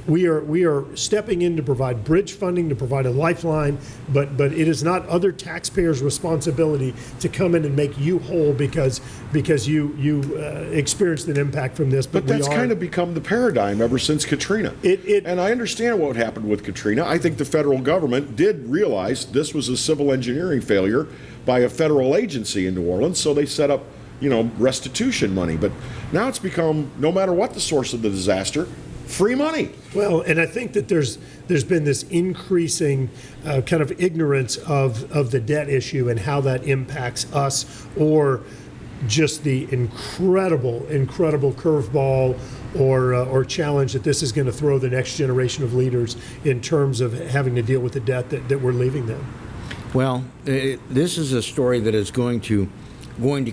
We are stepping in to provide bridge funding, to provide a lifeline, but it is not other taxpayers' responsibility to come in and make you whole because you experienced an impact from this. But that's kind of become the paradigm ever since Katrina. And I understand what happened with Katrina. I think the federal government did realize this was a civil engineering failure by a federal agency in New Orleans, so they set up, restitution money. But now it's become, no matter what the source of the disaster, free money. Well, and I think that there's been this increasing kind of ignorance of the debt issue and how that impacts us, or just the incredible curveball or challenge that this is going to throw the next generation of leaders in terms of having to deal with the debt that we're leaving them. Well, this is a story that is going to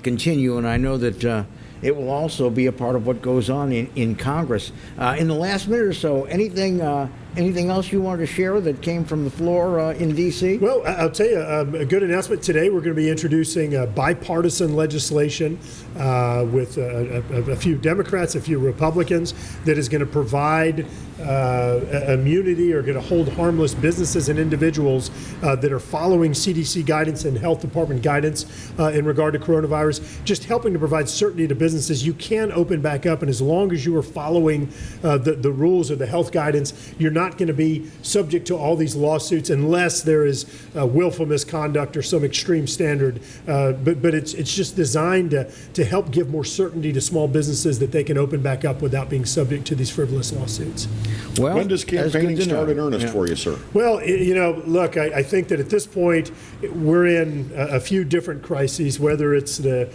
continue, and I know that it will also be a part of what goes on in Congress. In the last minute or so, anything else you wanted to share that came from the floor in D.C.? Well, I'll tell you, a good announcement today. We're going to be introducing bipartison legislation with a few Democrats, a few Republicans, that is going to provide immunity or going to hold harmless businesses and individuals that are following CDC guidance and health department guidance in regard to coronavirus, just helping to provide certainty to businesses. You can open back up, and as long as you are following the rules or the health guidance, you're not going to be subject to all these lawsuits unless there is willful misconduct or some extreme standard. But it's just designed to help give more certainty to small businesses that they can open back up without being subject to these frivolous lawsuits. Well, when does campaigning start in earnest for you, sir? Well, look, I think that at this point we're in a few different crises, whether it's the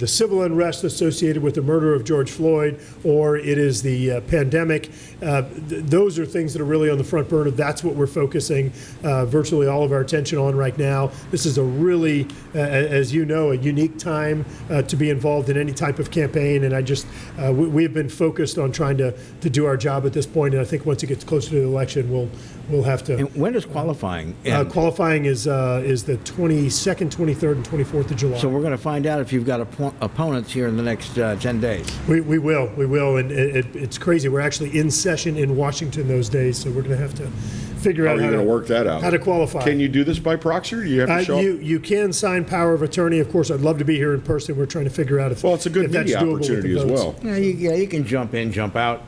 civil unrest associated with the murder of George Floyd or it is the pandemic. Those are things that are really on the front burner. That's what we're focusing virtually all of our attention on right now. This is a really, as you know, a unique time to be involved in any type of campaign, and we have been focused on trying to do our job at this point. point, and I think once it gets closer to the election, we'll have to. And when is qualifying end? Qualifying is the 22nd, 23rd, and 24th of July. So we're going to find out if you've got opponents here in the next 10 days. We will, and it's crazy. We're actually in session in Washington those days, so we're going to have to figure out how to work that out. How to qualify. Can you do this by proxy, or do you have to show up? You can sign power of attorney. Of course, I'd love to be here in person. We're trying to figure out if it's a good that's media doable with opportunity the as votes. well. Yeah, you can jump in, jump out.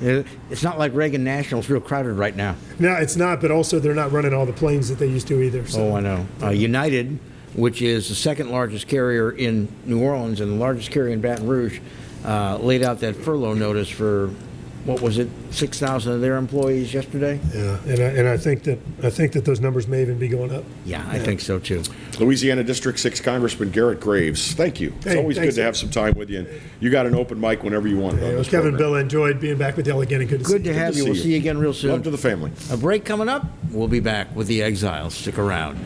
Yeah. It's not like Reagan National's real crowded right now. No, it's not, but also they're not running all the planes that they used to either. So. Oh, I know. United, which is the second largest carrier in New Orleans and the largest carrier in Baton Rouge, laid out that furlough notice for, what was it, 6,000 of their employees yesterday? Yeah, and I think that those numbers may even be going up. Yeah, I think so too. Louisiana District 6 Congressman Garrett Graves, thank you. It's always good to have some time with you. And you got an open mic whenever you want. Kevin, Bill, enjoyed being back with y'all again, and good to have you. We'll see you again real soon. Love to the family. A break coming up. We'll be back with the Exiles. Stick around.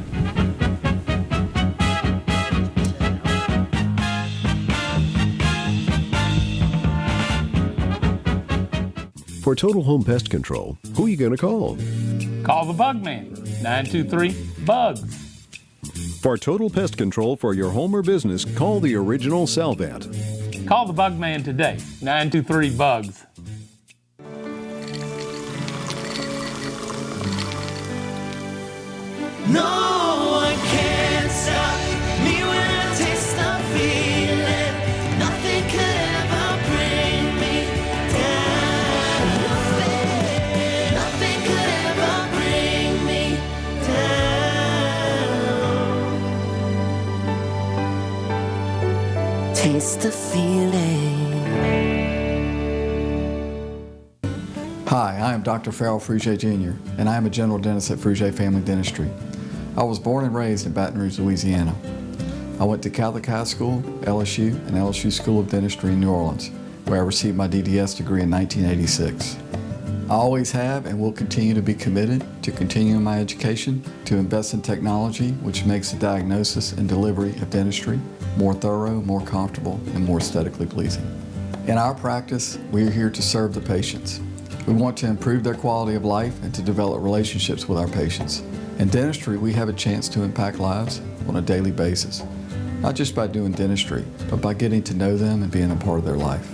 For Total Home Pest Control, who are you going to call? Call the Bug Man, 923-BUGS. For total pest control for your home or business, call the original Salvat. Call the Bug Man today, 923-BUGS. No one can stop me when I taste the feeling. Nothing could ever bring me down. Nothing could ever bring me down. Taste the feeling. Hi, I am Dr. Farrell Frugier Jr., and I am a general dentist at Frugier Family Dentistry. I was born and raised in Baton Rouge, Louisiana. I went to Catholic High School, LSU, and LSU School of Dentistry in New Orleans, where I received my DDS degree in 1986. I always have and will continue to be committed to continuing my education, to invest in technology which makes the diagnosis and delivery of dentistry more thorough, more comfortable, and more aesthetically pleasing. In our practice, we are here to serve the patients. We want to improve their quality of life and to develop relationships with our patients. In dentistry, we have a chance to impact lives on a daily basis, not just by doing dentistry, but by getting to know them and being a part of their life.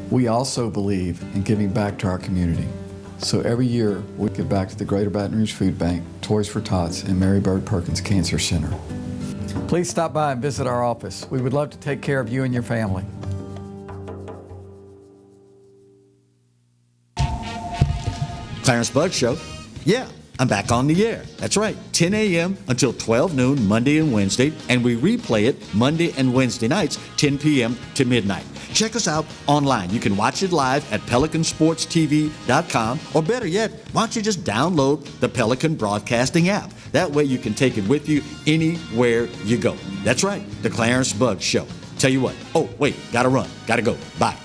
We also believe in giving back to our community. So every year, we give back to the Greater Baton Rouge Food Bank, Toys for Tots, and Mary Bird Perkins Cancer Center. Please stop by and visit our office. We would love to take care of you and your family. Clarence Bud Show. Yeah, I'm back on the air. That's right, 10 a.m. until 12 noon, Monday and Wednesday, and we replay it Monday and Wednesday nights, 10 p.m. to midnight. Check us out online. You can watch it live at PelicanSportsTV.com, or better yet, why don't you just download the Pelican Broadcasting app? That way you can take it with you anywhere you go. That's right, the Clarence Bud Show. Tell you what, oh, wait, gotta run, gotta go, bye.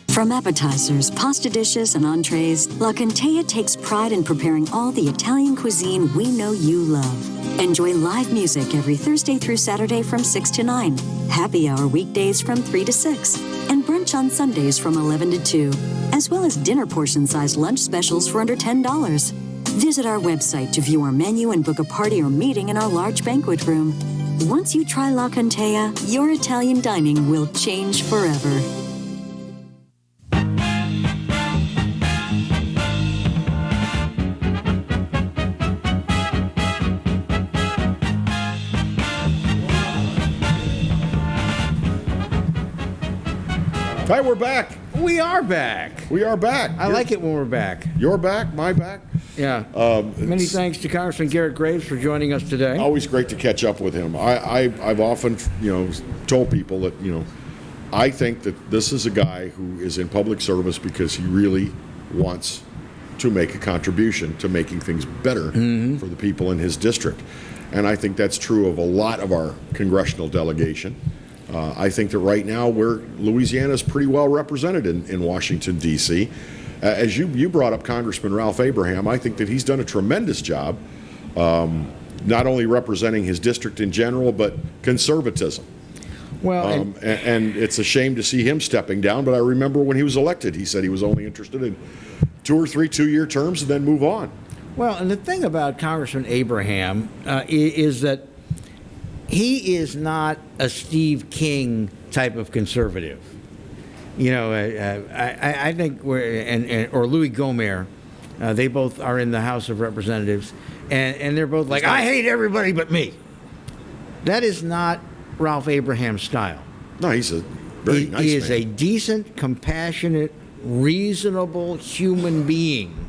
From appetizers, pasta dishes, and entrees, La Contea takes pride in preparing all the Italian cuisine we know you love. Enjoy live music every Thursday through Saturday from 6 to 9, happy hour weekdays from 3 to 6, and brunch on Sundays from 11 to 2, as well as dinner portion-sized lunch specials for under $10. Visit our website to view our menu and book a party or meeting in our large banquet room. Once you try La Contea, your Italian dining will change forever. Hi, we're back. We are back. We are back. I like it when we're back. You're back, my back. Yeah. Many thanks to Congressman Garrett Graves for joining us today. Always great to catch up with him. I've often, told people that, I think that this is a guy who is in public service because he really wants to make a contribution to making things better for the people in his district. And I think that's true of a lot of our congressional delegation. I think that right now Louisiana is pretty well represented in Washington, D.C. As you brought up Congressman Ralph Abraham, I think that he's done a tremendous job, not only representing his district in general, but conservatism. Well, and it's a shame to see him stepping down, but I remember when he was elected, he said he was only interested in 2 or 3 two-year terms and then move on. Well, and the thing about Congressman Abraham is that he is not a Steve King type of conservative. You know, I think or Louis Gohmert, they both are in the House of Representatives, and they're both like, I hate everybody but me. That is not Ralph Abraham's style. No, he's a very nice man. He is a decent, compassionate, reasonable human being.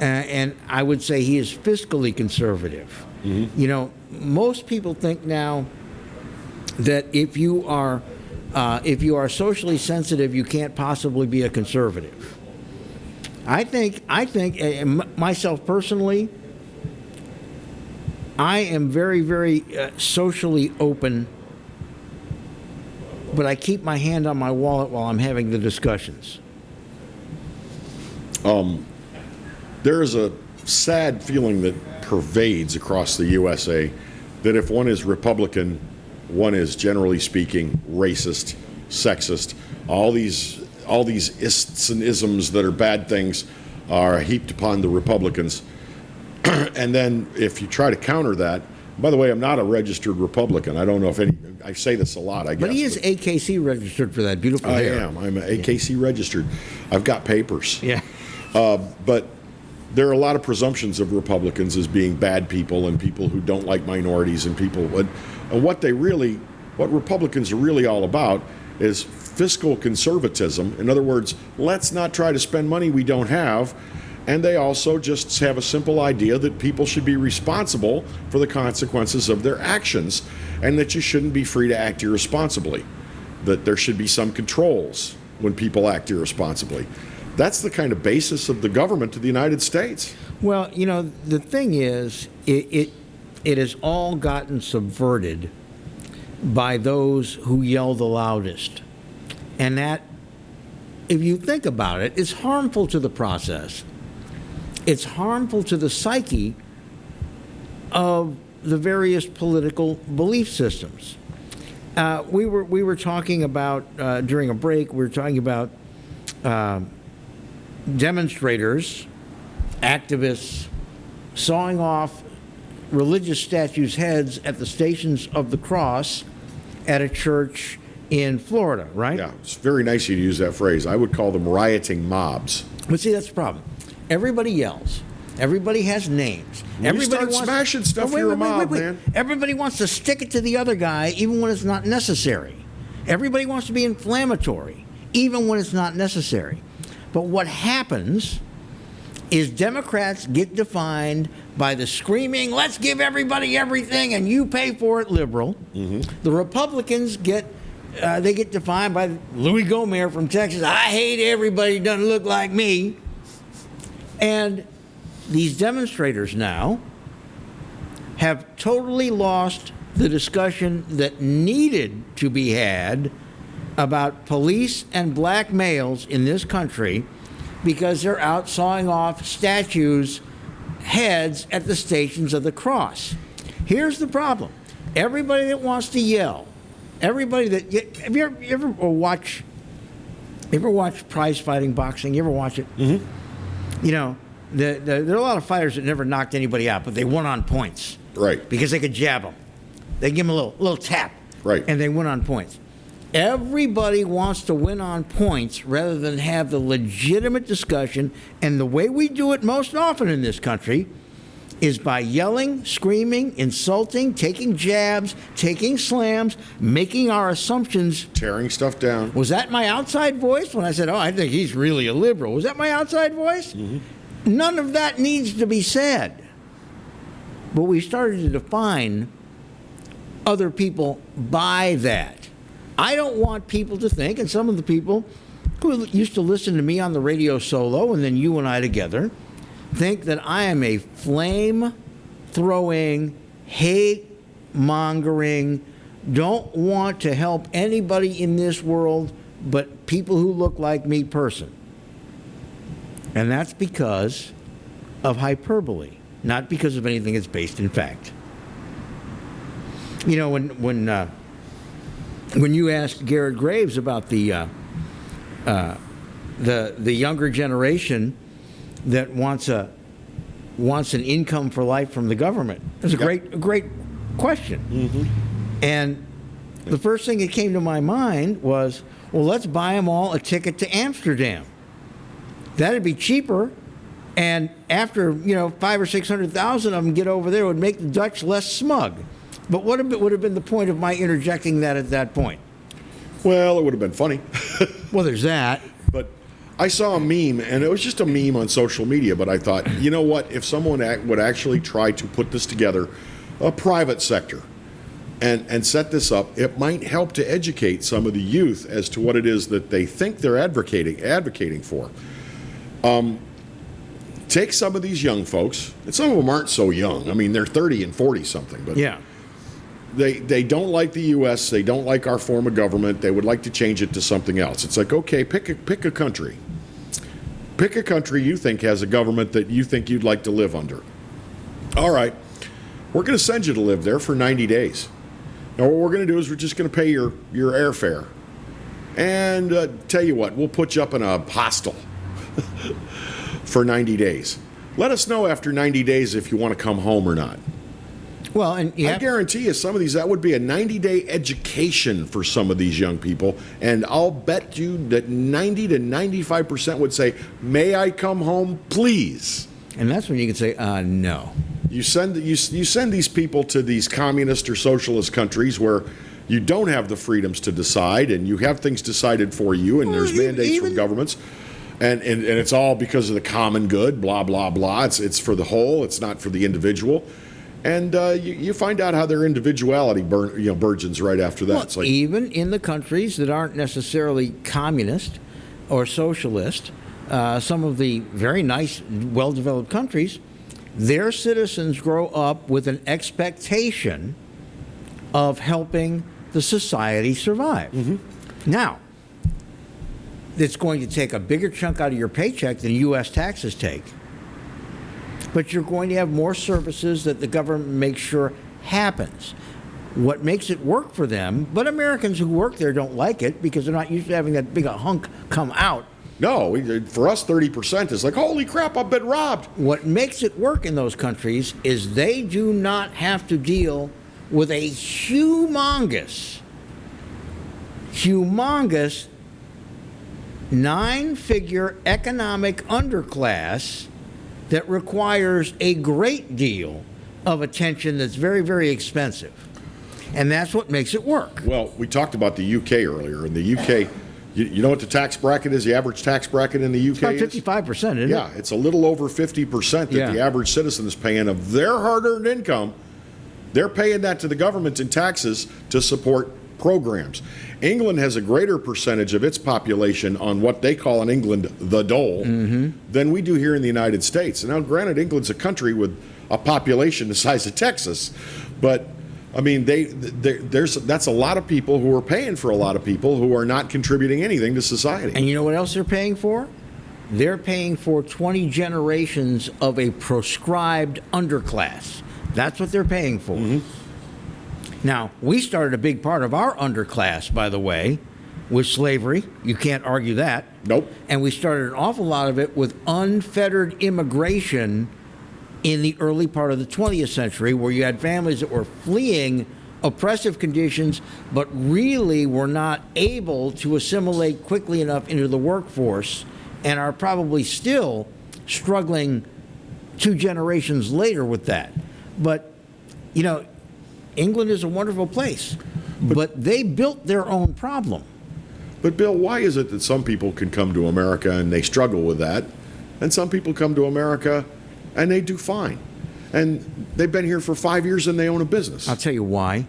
And I would say he is fiscally conservative. Mm-hmm. You know, most people think now that if you are socially sensitive, you can't possibly be a conservative. I think myself personally, I am very, very socially open, but I keep my hand on my wallet while I'm having the discussions. There is a sad feeling that pervades across the USA that if one is Republican, one is, generally speaking, racist, sexist. All these ists and isms that are bad things are heaped upon the Republicans. And then if you try to counter that, by the way, I'm not a registered Republican. I don't know if I say this a lot, I guess. But he is AKC registered for that beautiful I hair. am. I'm AKC registered. I've got papers. Yeah. But there are a lot of presumptions of Republicans as being bad people and people who don't like minorities and people. And what Republicans are really all about is fiscal conservatism. In other words, let's not try to spend money we don't have. And they also just have a simple idea that people should be responsible for the consequences of their actions and that you shouldn't be free to act irresponsibly, that there should be some controls when people act irresponsibly. That's the kind of basis of the government of the United States. Well, you know, the thing is, it has all gotten subverted by those who yell the loudest. And that, if you think about it, is harmful to the process. It's harmful to the psyche of the various political belief systems. We were talking about, during a break, we were talking about demonstrators, activists, sawing off religious statues' heads at the Stations of the Cross at a church in Florida, right? Yeah, it's very nice of you to use that phrase. I would call them rioting mobs. But see, that's the problem. Everybody yells. Everybody has names. When you start smashing stuff, you're a mob, man. Everybody wants to stick it to the other guy, even when it's not necessary. Everybody wants to be inflammatory, even when it's not necessary. But what happens is Democrats get defined by the screaming, let's give everybody everything and you pay for it, liberal. Mm-hmm. The Republicans get defined by Louis Gohmert from Texas. I hate everybody, doesn't look like me. And these demonstrators now have totally lost the discussion that needed to be had about police and black males in this country because they're out sawing off statues' heads at the Stations of the Cross. Here's the problem. Everybody that wants to yell, everybody that... Have you ever watch prize fighting boxing? You ever watch it? Mm-hmm. You know, there are a lot of fighters that never knocked anybody out, but they won on points. Right. Because they could jab them. They give them a little tap. Right. And they win on points. Everybody wants to win on points rather than have the legitimate discussion. And the way we do it most often in this country is by yelling, screaming, insulting, taking jabs, taking slams, making our assumptions. Tearing stuff down. Was that my outside voice when I said, I think he's really a liberal? Was that my outside voice? Mm-hmm. None of that needs to be said. But we started to define other people by that. I don't want people to think, and some of the people who used to listen to me on the radio solo and then you and I together, think that I am a flame-throwing, hate-mongering, don't want to help anybody in this world but people who look like me person. And that's because of hyperbole, not because of anything that's based in fact. You know, when when you asked Garrett Graves about the younger generation that wants an income for life from the government, it's a great question. Mm-hmm. And the first thing that came to my mind was, well, let's buy them all a ticket to Amsterdam. That'd be cheaper, and after 500,000 or 600,000 of them get over there, it would make the Dutch less smug. But what would have been the point of my interjecting that at that point? Well, it would have been funny. Well, there's that. But I saw a meme, and it was just a meme on social media, but I thought, you know what, if someone would actually try to put this together, a private sector, and set this up, it might help to educate some of the youth as to what it is that they think they're advocating for. Take some of these young folks, and some of them aren't so young. I mean, they're 30 and 40 something, but yeah. They don't like the U.S. They don't like our form of government. They would like to change it to something else. It's like, okay, pick a country. Pick a country you think has a government that you think you'd like to live under. All right, we're going to send you to live there for 90 days. Now, what we're going to do is we're just going to pay your airfare. And tell you what, we'll put you up in a hostel for 90 days. Let us know after 90 days if you want to come home or not. Well, and I guarantee you some of these, that would be a 90-day education for some of these young people, and I'll bet you that 90 to 95% would say, may I come home, please? And that's when you can say, no. You send these people to these communist or socialist countries where you don't have the freedoms to decide, and you have things decided for you, and there's mandates from governments, and it's all because of the common good, blah, blah, blah. It's for the whole, it's not for the individual. And you find out how their individuality burgeons right after that. Well, it's like, even in the countries that aren't necessarily communist or socialist, some of the very nice, well-developed countries, their citizens grow up with an expectation of helping the society survive. Mm-hmm. Now, it's going to take a bigger chunk out of your paycheck than U.S. taxes take. But you're going to have more services that the government makes sure happens. What makes it work for them, but Americans who work there don't like it because they're not used to having that big a hunk come out. No, for us, 30% is like, holy crap, I've been robbed. What makes it work in those countries is they do not have to deal with a humongous 9-figure economic underclass that requires a great deal of attention that's very, very expensive. And that's what makes it work. Well, we talked about the UK earlier. In the UK, you know what the tax bracket is? The average tax bracket in the UK it's about 55%, isn't it? Yeah, it's a little over 50% that the average citizen is paying of their hard-earned income. They're paying that to the government in taxes to support programs. England has a greater percentage of its population on what they call in England the dole than we do here in the United States. And now, granted, England's a country with a population the size of Texas, but I mean, that's a lot of people who are paying for a lot of people who are not contributing anything to society. And you know what else they're paying for? They're paying for 20 generations of a proscribed underclass. That's what they're paying for. Now, we started a big part of our underclass, by the way, with slavery. You can't argue that. Nope. And we started an awful lot of it with unfettered immigration in the early part of the 20th century, where you had families that were fleeing oppressive conditions, but really were not able to assimilate quickly enough into the workforce and are probably still struggling 2 generations later with that. But, you know, England is a wonderful place, but they built their own problem. But, Bill, why is it that some people can come to America and they struggle with that, and some people come to America and they do fine? And they've been here for 5 years and they own a business. I'll tell you why.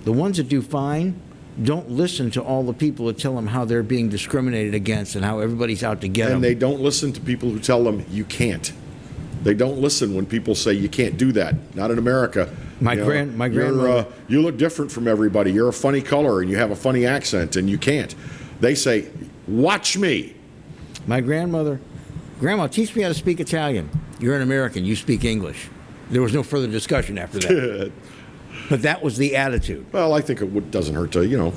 The ones that do fine don't listen to all the people that tell them how they're being discriminated against and how everybody's out to get them. And they don't listen to people who tell them you can't. They don't listen when people say you can't do that. Not in America. My grandmother. You look different from everybody. You're a funny color and you have a funny accent and you can't. They say, watch me. My grandmother, Grandma, teach me how to speak Italian. You're an American. You speak English. There was no further discussion after that. But that was the attitude. Well, I think it doesn't hurt to,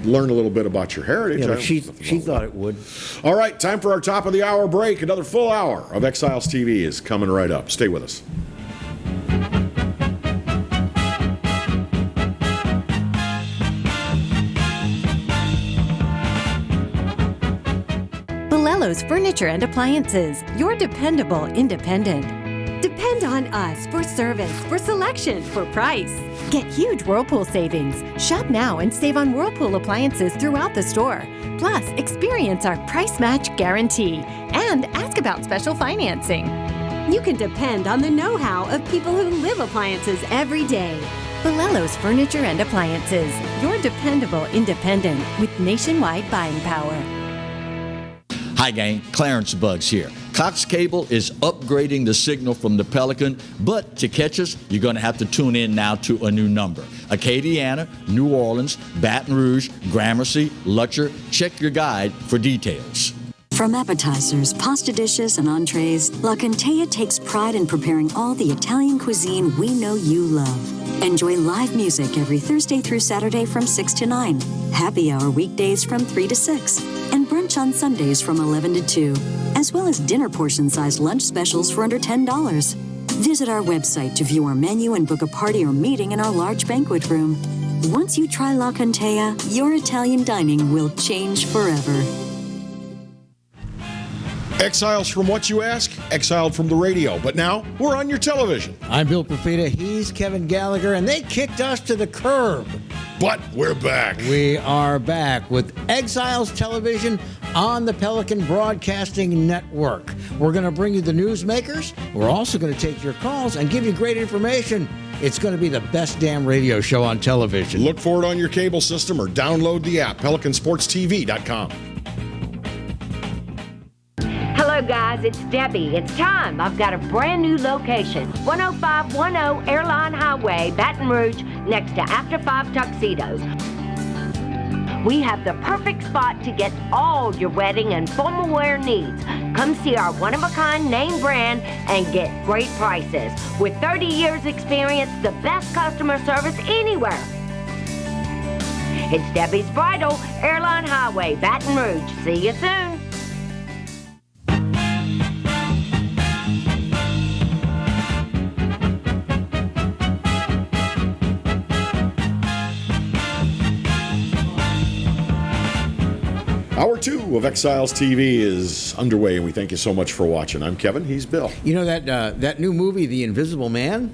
learn a little bit about your heritage. Yeah, but she thought it would. All right, time for our top of the hour break. Another full hour of Exiles TV is coming right up. Stay with us. Belello's Furniture and Appliances, your dependable independent. Depend on us for service, for selection, for price. Get huge Whirlpool savings. Shop now and save on Whirlpool appliances throughout the store. Plus, experience our price match guarantee and ask about special financing. You can depend on the know-how of people who live appliances every day. Belello's Furniture and Appliances, your dependable independent with nationwide buying power. Hi gang, Clarence Bugs here. Cox Cable is upgrading the signal from the Pelican, but to catch us, you're going to have to tune in now to a new number. Acadiana, New Orleans, Baton Rouge, Gramercy, Lutcher. Check your guide for details. From appetizers, pasta dishes, and entrees, La Contea takes pride in preparing all the Italian cuisine we know you love. Enjoy live music every Thursday through Saturday from 6 to 9, happy hour weekdays from 3 to 6, and brunch on Sundays from 11 to 2, as well as dinner portion-sized lunch specials for under $10. Visit our website to view our menu and book a party or meeting in our large banquet room. Once you try La Contea, your Italian dining will change forever. Exiles from what, you ask? Exiled from the radio. But now, we're on your television. I'm Bill Profita, he's Kevin Gallagher, and they kicked us to the curb. But we're back. We are back with Exiles Television on the Pelican Broadcasting Network. We're going to bring you the newsmakers. We're also going to take your calls and give you great information. It's going to be the best damn radio show on television. Look for it on your cable system or download the app, PelicanSportsTV.com. Hello, guys. It's Debbie. It's time. I've got a brand new location. 10510 Airline Highway, Baton Rouge, next to After 5 Tuxedos. We have the perfect spot to get all your wedding and formal wear needs. Come see our one-of-a-kind name brand and get great prices. With 30 years experience, the best customer service anywhere. It's Debbie's Bridal, Airline Highway, Baton Rouge. See you soon. Hour 2 of Exiles TV is underway, and we thank you so much for watching. I'm Kevin. He's Bill. You know that new movie, The Invisible Man?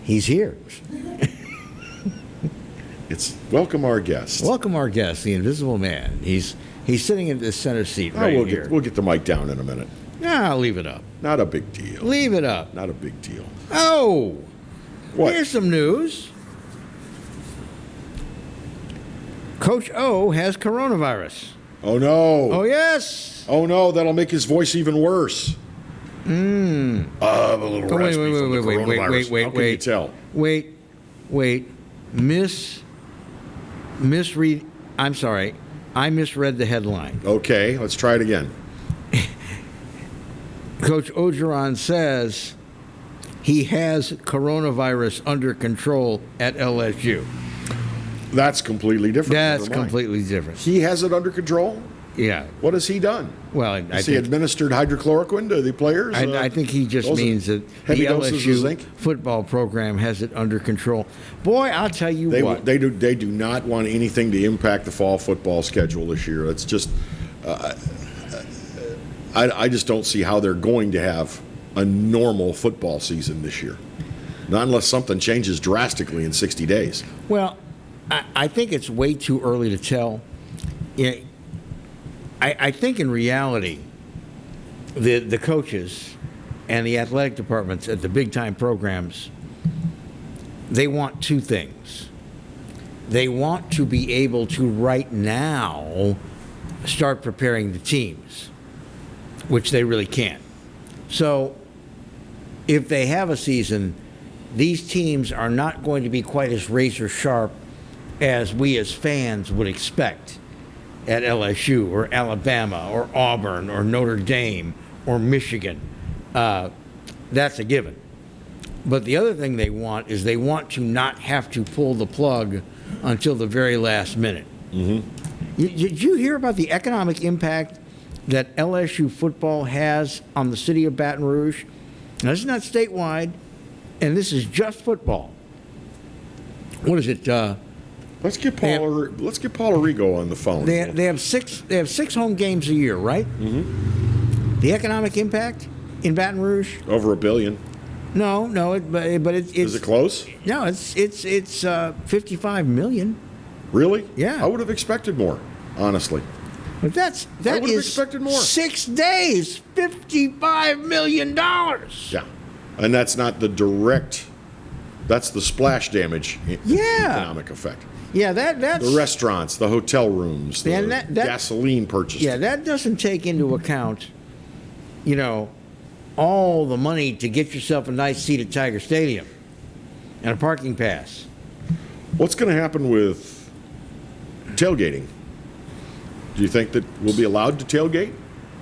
He's here. It's welcome our guest. Welcome our guest, The Invisible Man. He's sitting in the center seat right here. We'll get the mic down in a minute. Nah, leave it up. Not a big deal. Leave it up. Not a big deal. Oh, what? Here's some news. Coach O has coronavirus. Oh, no. Oh, yes. Oh, no. That'll make his voice even worse. A little raspy from the coronavirus. How can you tell? Wait. Misread. I'm sorry. I misread the headline. Okay, let's try it again. Coach Ogeron says he has coronavirus under control at LSU. That's completely different. That's completely different. He has it under control? Yeah. What has he done? Well, Has he administered hydrochloroquine to the players? I think he just means that the LSU football program has it under control. Boy, I'll tell you what. They do not want anything to impact the fall football schedule this year. It's just, I just don't see how they're going to have a normal football season this year. Not unless something changes drastically in 60 days. Well, I think it's way too early to tell. I think in reality, the coaches and the athletic departments at the big-time programs, they want two things. They want to be able to right now start preparing the teams, which they really can't. So if they have a season, these teams are not going to be quite as razor sharp as we as fans would expect at LSU or Alabama or Auburn or Notre Dame or Michigan. That's a given. But the other thing they want is they want to not have to pull the plug until the very last minute. Did you hear about the economic impact that LSU football has on the city of Baton Rouge? Now, this is not statewide, and this is just football. What is it? Let's get Paul Arrigo on the phone. They have six home games a year, right? Mm-hmm. The economic impact in Baton Rouge? Over $1 billion. No, but it's. Is it close? No, it's $55 million. Really? Yeah. I would have expected more, honestly. But that I would have is expected more. 6 days, $55 million. Yeah, and that's not the direct. That's the splash damage. Economic effect. Yeah, that's the restaurants, the hotel rooms, the gasoline purchases. Yeah, that doesn't take into account, all the money to get yourself a nice seat at Tiger Stadium and a parking pass. What's going to happen with tailgating? Do you think that we'll be allowed to tailgate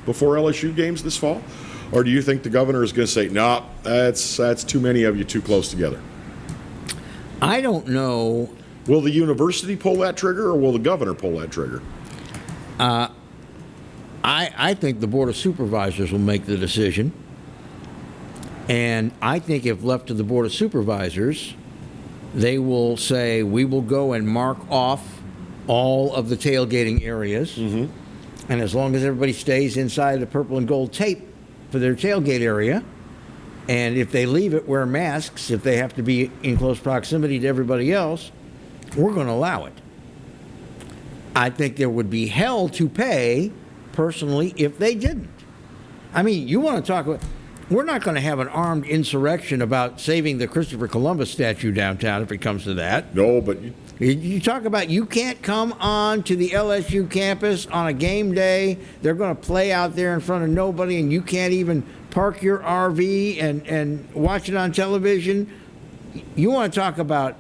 before LSU games this fall? Or do you think the governor is going to say, no, that's too many of you too close together? I don't know. Will the university pull that trigger, or will the governor pull that trigger? I think the Board of Supervisors will make the decision. And I think if left to the Board of Supervisors, they will say, we will go and mark off all of the tailgating areas. Mm-hmm. And as long as everybody stays inside the purple and gold tape for their tailgate area, and if they leave it, wear masks, if they have to be in close proximity to everybody else, we're going to allow it. I think there would be hell to pay, personally, if they didn't. I mean, you want to talk about... We're not going to have an armed insurrection about saving the Christopher Columbus statue downtown if it comes to that. No, but... You talk about you can't come on to the LSU campus on a game day. They're going to play out there in front of nobody, and you can't even park your RV and watch it on television. You want to talk about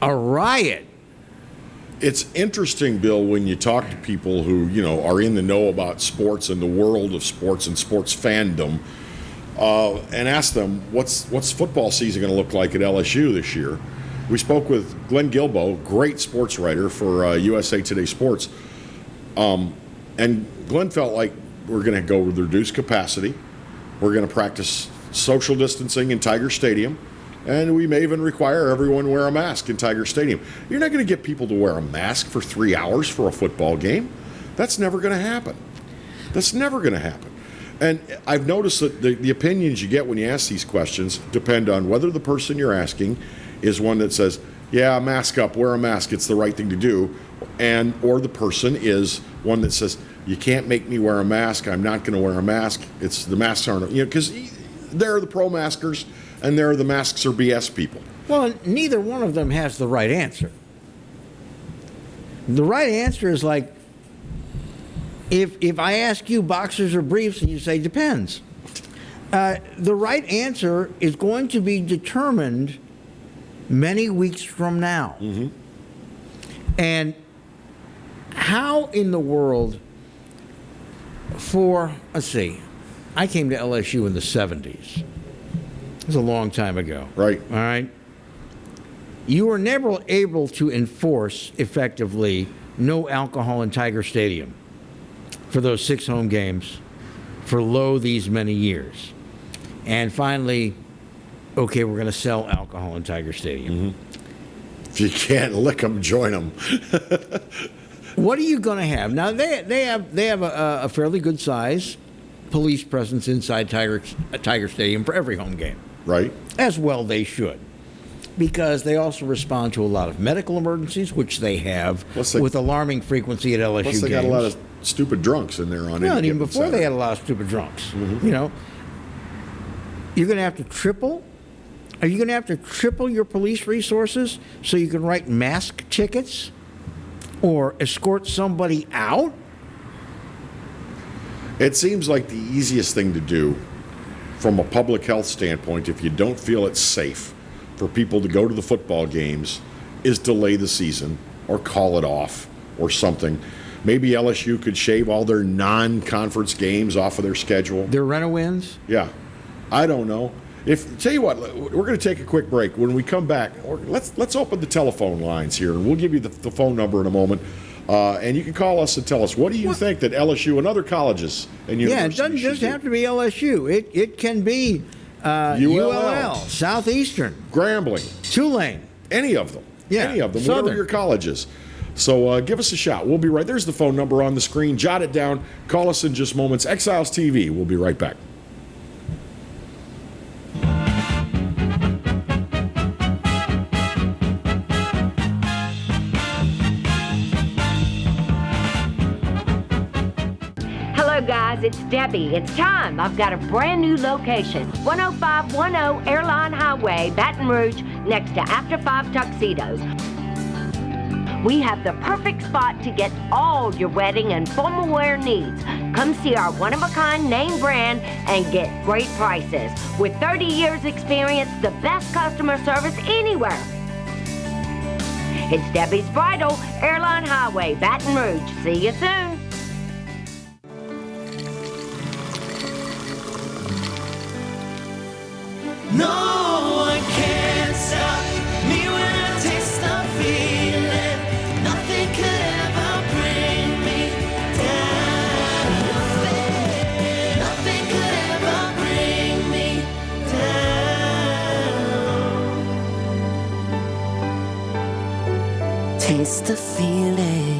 a riot. It's interesting, Bill, when you talk to people who, are in the know about sports and the world of sports and sports fandom, and ask them, what's football season going to look like at LSU this year? We spoke with Glenn Guilbeau, great sports writer for USA Today Sports, and Glenn felt like we're going to go with reduced capacity. We're going to practice social distancing in Tiger Stadium, and we may even require everyone to wear a mask in Tiger Stadium. You're not going to get people to wear a mask for 3 hours for a football game. That's never going to happen. That's never going to happen. And I've noticed that the opinions you get when you ask these questions depend on whether the person you're asking is one that says, yeah, mask up, wear a mask, it's the right thing to do, or the person is one that says, you can't make me wear a mask, I'm not going to wear a mask, it's the masks aren't, because there are the pro-maskers and there are the masks are BS people. Well, neither one of them has the right answer. The right answer is like, if I ask you boxers or briefs and you say depends, the right answer is going to be determined many weeks from now. Mm-hmm. And how in the world let's see, I came to LSU in the 70s. It was a long time ago. Right. All right. You were never able to enforce effectively no alcohol in Tiger Stadium for those 6 home games for these many years. And finally, okay, we're going to sell alcohol in Tiger Stadium. Mm-hmm. If you can't lick them, join them. What are you going to have? Now, they have a fairly good size police presence inside Tiger Stadium for every home game. Right. As well they should. Because they also respond to a lot of medical emergencies, which they have with alarming frequency at LSU games. Plus they got a lot of stupid drunks in there on any given even before Saturday. They had a lot of stupid drunks. Mm-hmm. You're going to have to triple. Are you going to have to triple your police resources so you can write mask tickets or escort somebody out? It seems like the easiest thing to do from a public health standpoint, if you don't feel it's safe for people to go to the football games, is delay the season or call it off or something. Maybe LSU could shave all their non-conference games off of their schedule. Their rent-a-wins? Yeah. I don't know. Tell you what, we're going to take a quick break. When we come back, let's open the telephone lines here, and we'll give you the phone number in a moment. And you can call us and tell us, what do you think that LSU and other colleges and Yeah, universities it doesn't just have to be LSU. It can be ULL, Southeastern, Grambling, Tulane. Any of them. Yeah, any of them, Southern. whatever your college is. So give us a shout. We'll be right. There's the phone number on the screen. Jot it down. Call us in just moments. Exiles TV. We'll be right back. Hello, guys. It's Debbie. It's time. I've got a brand new location. 10510 Airline Highway, Baton Rouge, next to After 5 Tuxedos. We have the perfect spot to get all your wedding and formal wear needs. Come see our one-of-a-kind name brand and get great prices. With 30 years experience, the best customer service anywhere. It's Debbie's Bridal, Airline Highway, Baton Rouge. See you soon. No one can stop me when I taste the feeling. Nothing could ever bring me down. Nothing could ever bring me down. Taste the feeling.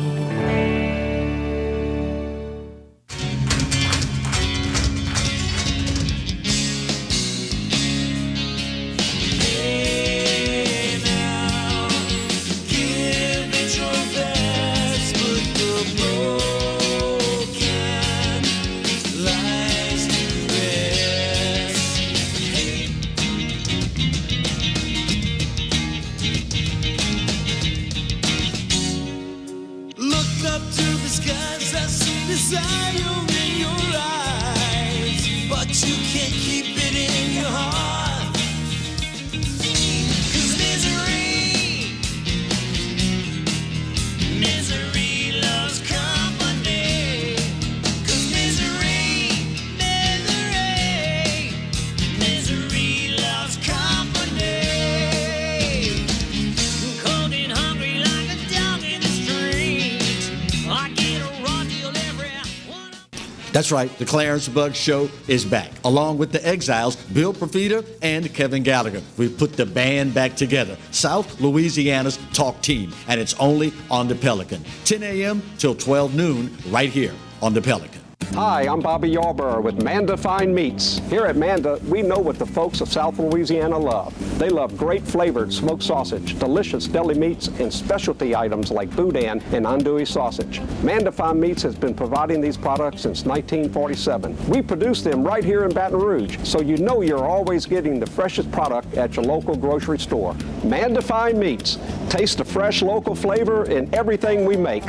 That's right, the Clarence Buggs Show is back, along with the Exiles, Bill Profita and Kevin Gallagher. We've put the band back together, South Louisiana's talk team, and it's only on the Pelican. 10 a.m. till 12 noon, right here on the Pelican. Hi, I'm Bobby Yarborough with Manda Fine Meats. Here at Manda, we know what the folks of South Louisiana love. They love great flavored smoked sausage, delicious deli meats, and specialty items like boudin and andouille sausage. Manda Fine Meats has been providing these products since 1947. We produce them right here in Baton Rouge, so you know you're always getting the freshest product at your local grocery store. Manda Fine Meats. Taste the fresh local flavor in everything we make.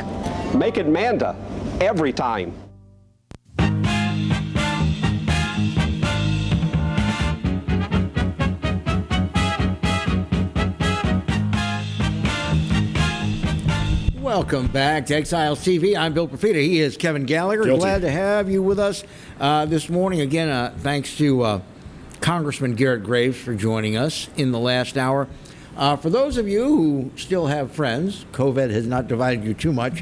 Make it Manda every time. Welcome back to Exiles TV. I'm Bill Profita. He is Kevin Gallagher. Guilty. Glad to have you with us this morning. Again, thanks to Congressman Garrett Graves for joining us in the last hour. For those of you who still have friends, COVID has not divided you too much,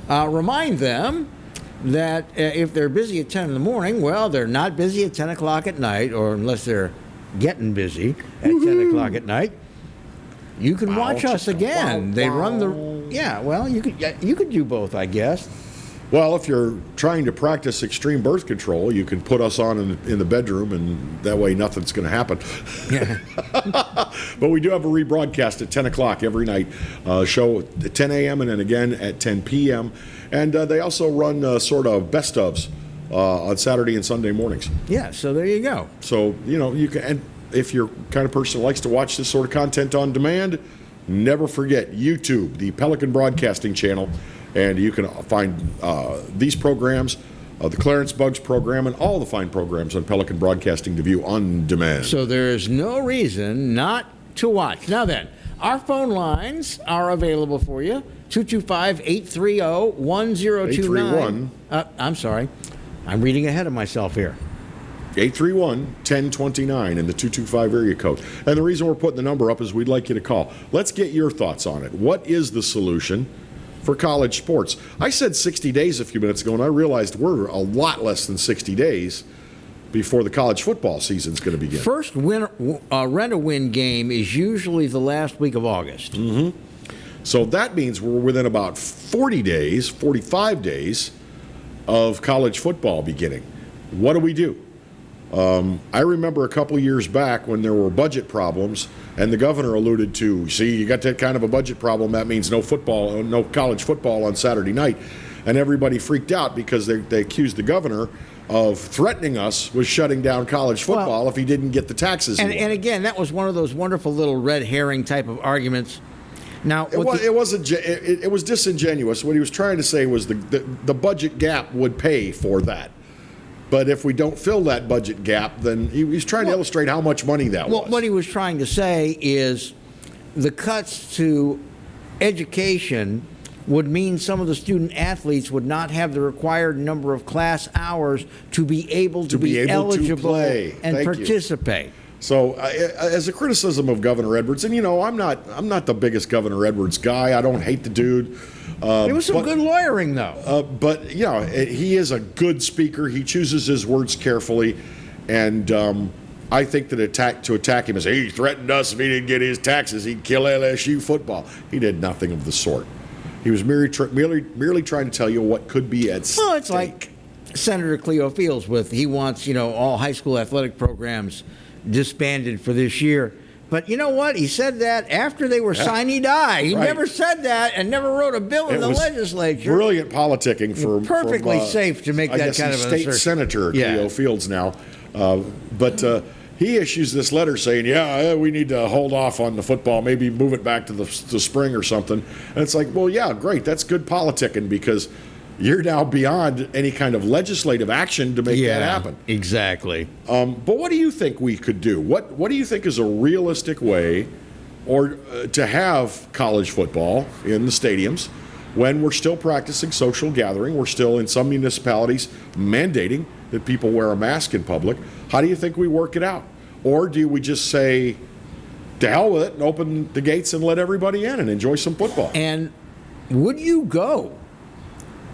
remind them that if they're busy at 10 in the morning, well, they're not busy at 10 o'clock at night, or unless they're getting busy at 10 o'clock at night. You can watch us again. They run the... Yeah, well, you could do both, I guess. Well, if you're trying to practice extreme birth control, you can put us on in the bedroom, and that way nothing's going to happen. But we do have a rebroadcast at 10 o'clock every night, show at 10 a.m. and then again at 10 p.m. And they also run sort of best ofs on Saturday and Sunday mornings. Yeah, so there you go. So, you can... And if you're the kind of person who likes to watch this sort of content on demand, never forget YouTube, the Pelican Broadcasting Channel, and you can find these programs, the Clarence Buggs program, and all the fine programs on Pelican Broadcasting to view on demand. So there's no reason not to watch. Now then, our phone lines are available for you. 225-830-1029. I'm sorry. I'm reading ahead of myself here. 831-1029 in the 225 area code. And the reason we're putting the number up is we'd like you to call. Let's get your thoughts on it. What is the solution for college sports. I said 60 days a few minutes ago, and I realized we're a lot less than 60 days before the college football season's going to begin. First rent-a-win game is usually the last week of August. Mm-hmm. So that means we're within about 40 days, 45 days of college football beginning. What do we do? I remember a couple years back when there were budget problems, and the governor alluded to, see, you got that kind of a budget problem, that means no football, no college football on Saturday night. And everybody freaked out because they accused the governor of threatening us with shutting down college football if he didn't get the taxes. And again, that was one of those wonderful little red herring type of arguments. Now, it was disingenuous. What he was trying to say was the budget gap would pay for that. But if we don't fill that budget gap, then he's trying to illustrate how much money that was. What he was trying to say is the cuts to education would mean some of the student athletes would not have the required number of class hours to be able to be eligible and participate. So, as a criticism of Governor Edwards, and I'm not the biggest Governor Edwards guy. I don't hate the dude. It was some good lawyering, though. But he is a good speaker. He chooses his words carefully, and I think that to attack him as he threatened us if he didn't get his taxes, he'd kill LSU football. He did nothing of the sort. He was merely trying to tell you what could be at stake. Well, it's like Senator Cleo Fields he wants all high school athletic programs disbanded for this year. But you know what? He said that after they were sine die. He never said that and never wrote a bill in the legislature. Brilliant politicking for perfectly safe to make that kind of an state senator Cleo Fields now. But he issues this letter saying, we need to hold off on the football, maybe move it back to the spring or something. And it's like, well, yeah, great. That's good politicking because you're now beyond any kind of legislative action to make that happen. Exactly. But what do you think we could do? What do you think is a realistic way to have college football in the stadiums when we're still practicing social gathering? We're still in some municipalities mandating that people wear a mask in public. How do you think we work it out? Or do we just say, to hell with it, and open the gates and let everybody in and enjoy some football? And would you go?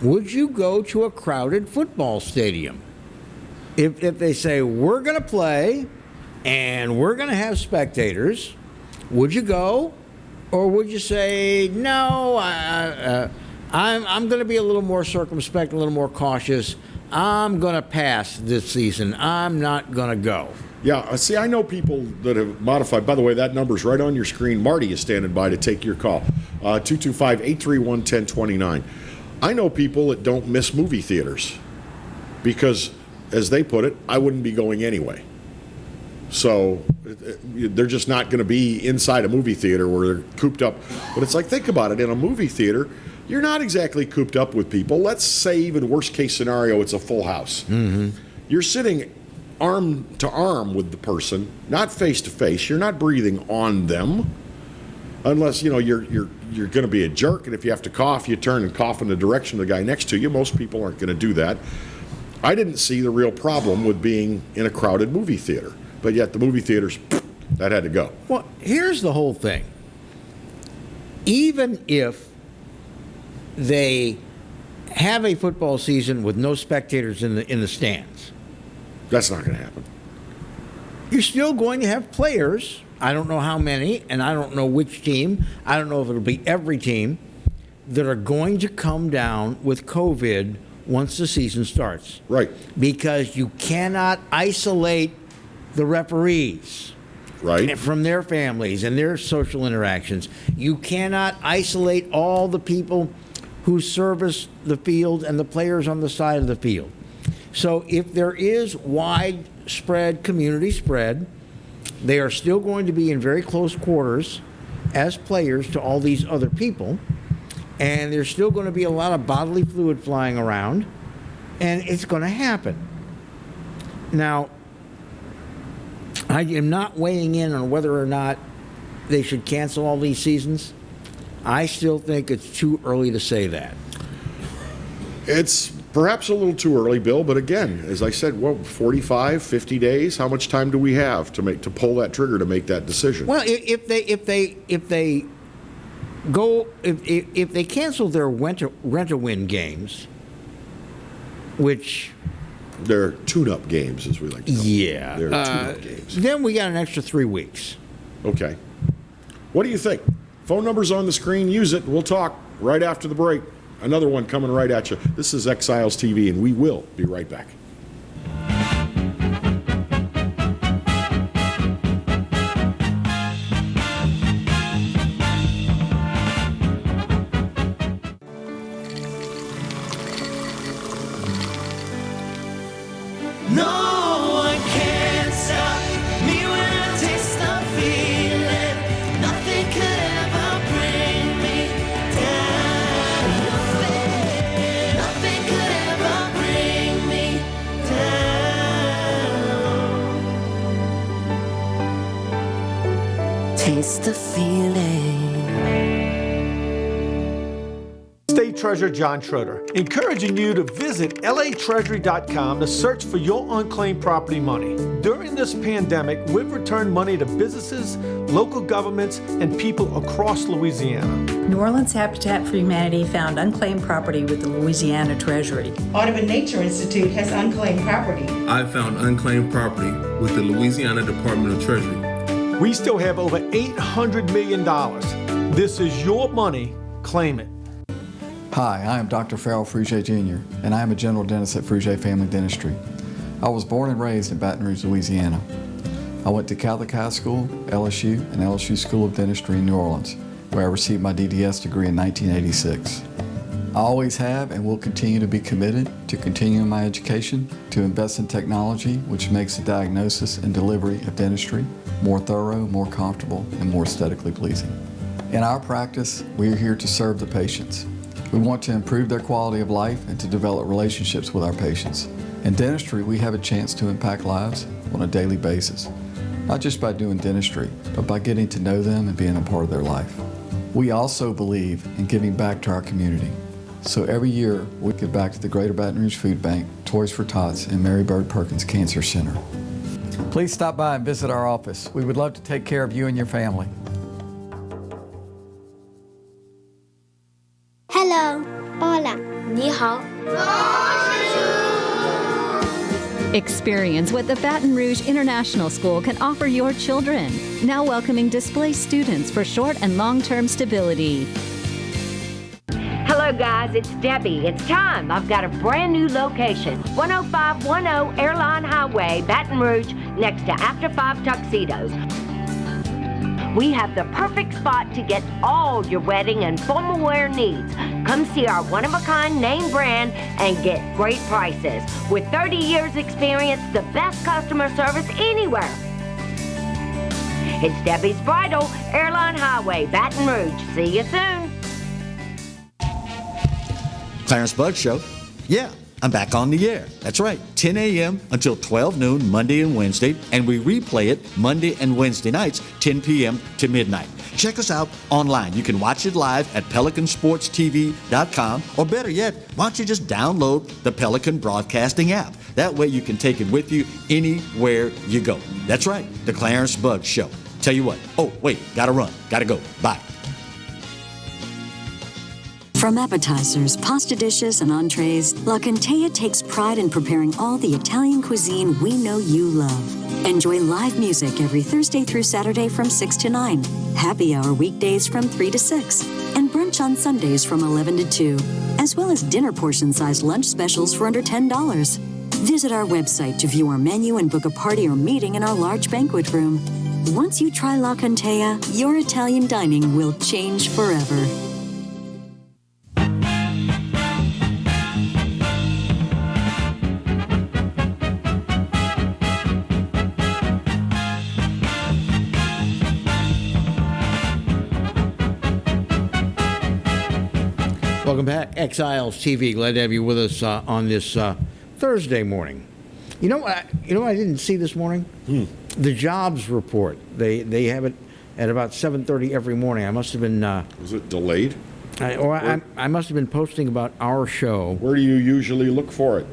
Would you go to a crowded football stadium? If they say, we're going to play and we're going to have spectators, would you go? Or would you say, no, I'm going to be a little more circumspect, a little more cautious. I'm going to pass this season. I'm not going to go. Yeah, see, I know people that have modified. By the way, that number's right on your screen. Marty is standing by to take your call. 225-831-1029. I know people that don't miss movie theaters because, as they put it, I wouldn't be going anyway. So they're just not going to be inside a movie theater where they're cooped up. But it's like, think about it. In a movie theater, you're not exactly cooped up with people. Let's say even worst case scenario, it's a full house. Mm-hmm. You're sitting arm to arm with the person, not face to face. You're not breathing on them. Unless, you're going to be a jerk, and if you have to cough, you turn and cough in the direction of the guy next to you. Most people aren't going to do that. I didn't see the real problem with being in a crowded movie theater, but yet the movie theaters, that had to go. Well, here's the whole thing. Even if they have a football season with no spectators in the stands, that's not going to happen. You're still going to have players. I don't know how many, and I don't know which team. I don't know if it'll be every team that are going to come down with COVID once the season starts. Right. Because you cannot isolate the referees. Right. From their families and their social interactions. You cannot isolate all the people who service the field and the players on the side of the field. So if there is widespread community spread, they are still going to be in very close quarters as players to all these other people, and there's still going to be a lot of bodily fluid flying around, and it's going to happen. Now, I am not weighing in on whether or not they should cancel all these seasons. I still think it's too early to say that. It's perhaps a little too early, Bill, but again, as I said, 45, 50 days? How much time do we have to pull that trigger to make that decision? Well, if they go if they cancel their rent-a-win games, which they're tune-up games, as we like to call them. Yeah, They're tune-up games. Then we got an extra 3 weeks. Okay. What do you think? Phone number's on the screen. Use it. We'll talk right after the break. Another one coming right at you. This is Exiles TV, and we will be right back. No one can stop me when I taste the feeling. Nothing could ever bring me down. Nothing could ever bring me down. Taste the feeling. State Treasurer John Schroeder, encouraging you to visit latreasury.com to search for your unclaimed property money. During this pandemic, we've returned money to businesses, local governments, and people across Louisiana. New Orleans Habitat for Humanity found unclaimed property with the Louisiana Treasury. Audubon Nature Institute has unclaimed property. I found unclaimed property with the Louisiana Department of Treasury. We still have over $800 million. This is your money. Claim it. Hi, I am Dr. Farrell Frugier Jr., and I am a general dentist at Frugier Family Dentistry. I was born and raised in Baton Rouge, Louisiana. I went to Catholic High School, LSU, and LSU School of Dentistry in New Orleans, where I received my DDS degree in 1986. I always have and will continue to be committed to continuing my education, to invest in technology, which makes the diagnosis and delivery of dentistry more thorough, more comfortable, and more aesthetically pleasing. In our practice, we are here to serve the patients. We want to improve their quality of life and to develop relationships with our patients. In dentistry, we have a chance to impact lives on a daily basis, not just by doing dentistry, but by getting to know them and being a part of their life. We also believe in giving back to our community. So every year, we give back to the Greater Baton Rouge Food Bank, Toys for Tots, and Mary Bird Perkins Cancer Center. Please stop by and visit our office. We would love to take care of you and your family. Hello. Hola. 你好. Experience what the Baton Rouge International School can offer your children. Now welcoming displaced students for short and long-term stability. Hello guys, it's Debbie. It's time. I've got a brand new location. 10510 Airline Highway, Baton Rouge, next to After 5 Tuxedos. We have the perfect spot to get all your wedding and formal wear needs. Come see our one-of-a-kind name brand and get great prices. With 30 years experience, the best customer service anywhere. It's Debbie's Bridal, Airline Highway, Baton Rouge. See you soon. Clarence Bugg Show. Yeah, I'm back on the air. That's right, 10 a.m. until 12 noon, Monday and Wednesday, and we replay it Monday and Wednesday nights, 10 p.m. to midnight. Check us out online. You can watch it live at PelicanSportsTV.com, or better yet, why don't you just download the Pelican Broadcasting app? That way you can take it with you anywhere you go. That's right, the Clarence Bugg Show. Tell you what, oh, wait, gotta run, gotta go, bye. From appetizers, pasta dishes, and entrees, La Contea takes pride in preparing all the Italian cuisine we know you love. Enjoy live music every Thursday through Saturday from 6 to 9, happy hour weekdays from 3 to 6, and brunch on Sundays from 11 to 2, as well as dinner portion-sized lunch specials for under $10. Visit our website to view our menu and book a party or meeting in our large banquet room. Once you try La Contea, your Italian dining will change forever. Welcome back, Exiles TV. Glad to have you with us on this Thursday morning. You know what I didn't see this morning? The jobs report. They have it at about 7:30 every morning. I must have been. Was it delayed? I must have been posting about our show. Where do you usually look for it?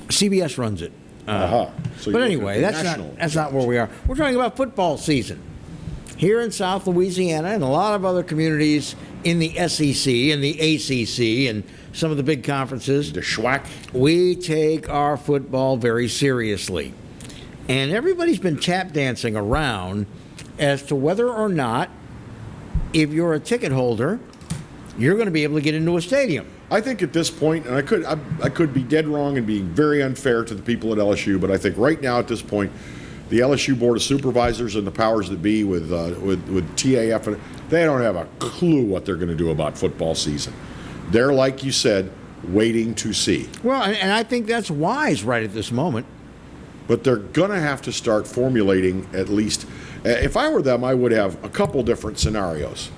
CBS runs it. So but anyway, that's not where we are. We're talking about football season. here in South Louisiana and a lot of other communities in the SEC and the ACC and some of the big conferences, the SWAC, we take our football very seriously. And everybody's been tap dancing around as to whether or not, if you're a ticket holder, you're going to be able to get into a stadium. I think at this point, and I could be dead wrong and being very unfair to the people at LSU, but I think right now at this point, the LSU Board of Supervisors and the powers that be with TAF, they don't have a clue what they're going to do about football season. They're, like you said, waiting to see. Well, and I think that's wise right at this moment. But they're going to have to start formulating at least, if I were them, I would have a couple different scenarios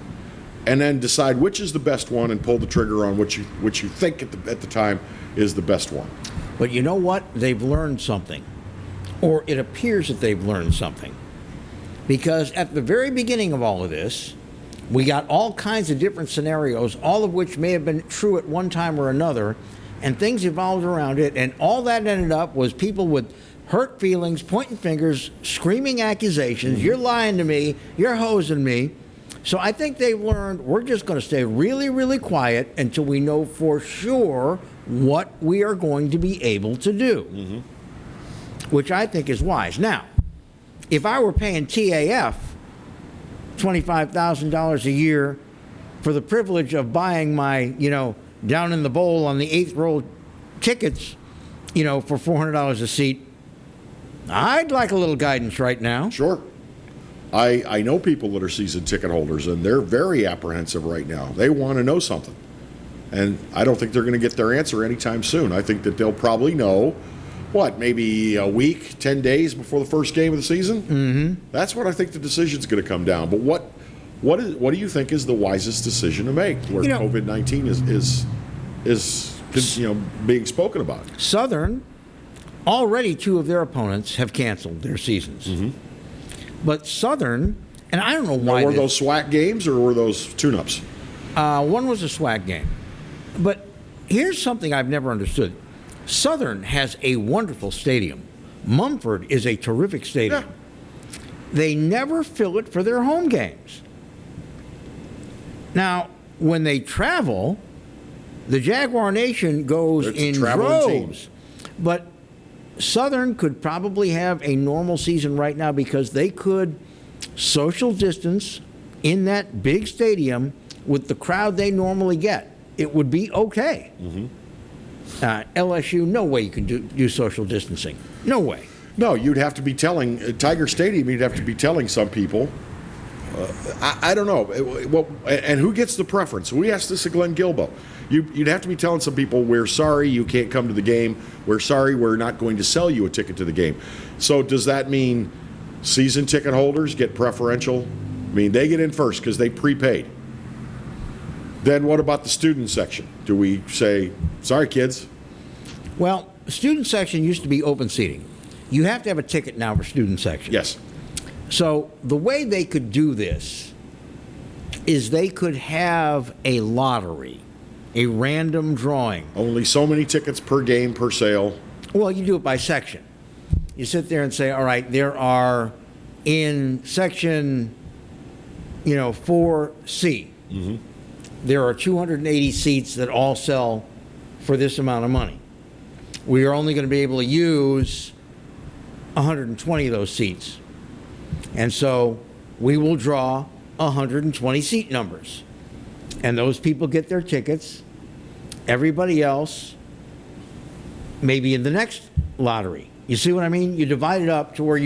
and then decide which is the best one and pull the trigger on which you think at the time is the best one. But you know what? They've learned something. Or it appears that they've learned something. Because at the very beginning of all of this, we got all kinds of different scenarios, all of which may have been true at one time or another, and things evolved around it, and all that ended up was people with hurt feelings, pointing fingers, screaming accusations, you're lying to me, you're hosing me. So I think they've learned we're just going to stay really, really quiet until we know for sure what we are going to be able to do, which I think is wise. Now, if I were paying TAF $25,000 a year for the privilege of buying my, down in the bowl on the 8th row tickets, for $400 a seat, I'd like a little guidance right now. Sure. I know people that are season ticket holders, and they're very apprehensive right now. They want to know something. And I don't think they're going to get their answer anytime soon. I think that they'll probably know, maybe a week, 10 days before the first game of the season? Mm-hmm. That's what I think the decision's going to come down. But what do you think is the wisest decision to make where COVID-19 is being spoken about? Southern, already 2 of their opponents have canceled their seasons. But Southern, and I don't know why. Now, were those SWAC games or were those tune-ups? One was a SWAC game. But here's something I've never understood. Southern has a wonderful stadium. Mumford is a terrific stadium. Yeah. They never fill it for their home games. Now, when they travel, the Jaguar Nation goes in droves. But Southern could probably have a normal season right now because they could social distance in that big stadium with the crowd they normally get. It would be okay. LSU, no way you can do social distancing. No way. No, you'd have to be telling Tiger Stadium. You'd have to be telling some people. I don't know. And who gets the preference? We asked this of Glenn Gilbo. You'd have to be telling some people, we're sorry you can't come to the game. We're sorry we're not going to sell you a ticket to the game. So does that mean season ticket holders get preferential? I mean, they get in first because they prepaid. Then what about the student section? Do we say, sorry, kids? Well, student section used to be open seating. You have to have a ticket now for student section. Yes. So the way they could do this is they could have a lottery, a random drawing. Only so many tickets per game per sale. Well, you do it by section. You sit there and say, all right, there are in section, 4C, there are 280 seats that all sell for this amount of money. We are only going to be able to use 120 of those seats. And so we will draw 120 seat numbers. And those people get their tickets. Everybody else maybe in the next lottery. You see what I mean? You divide it up to where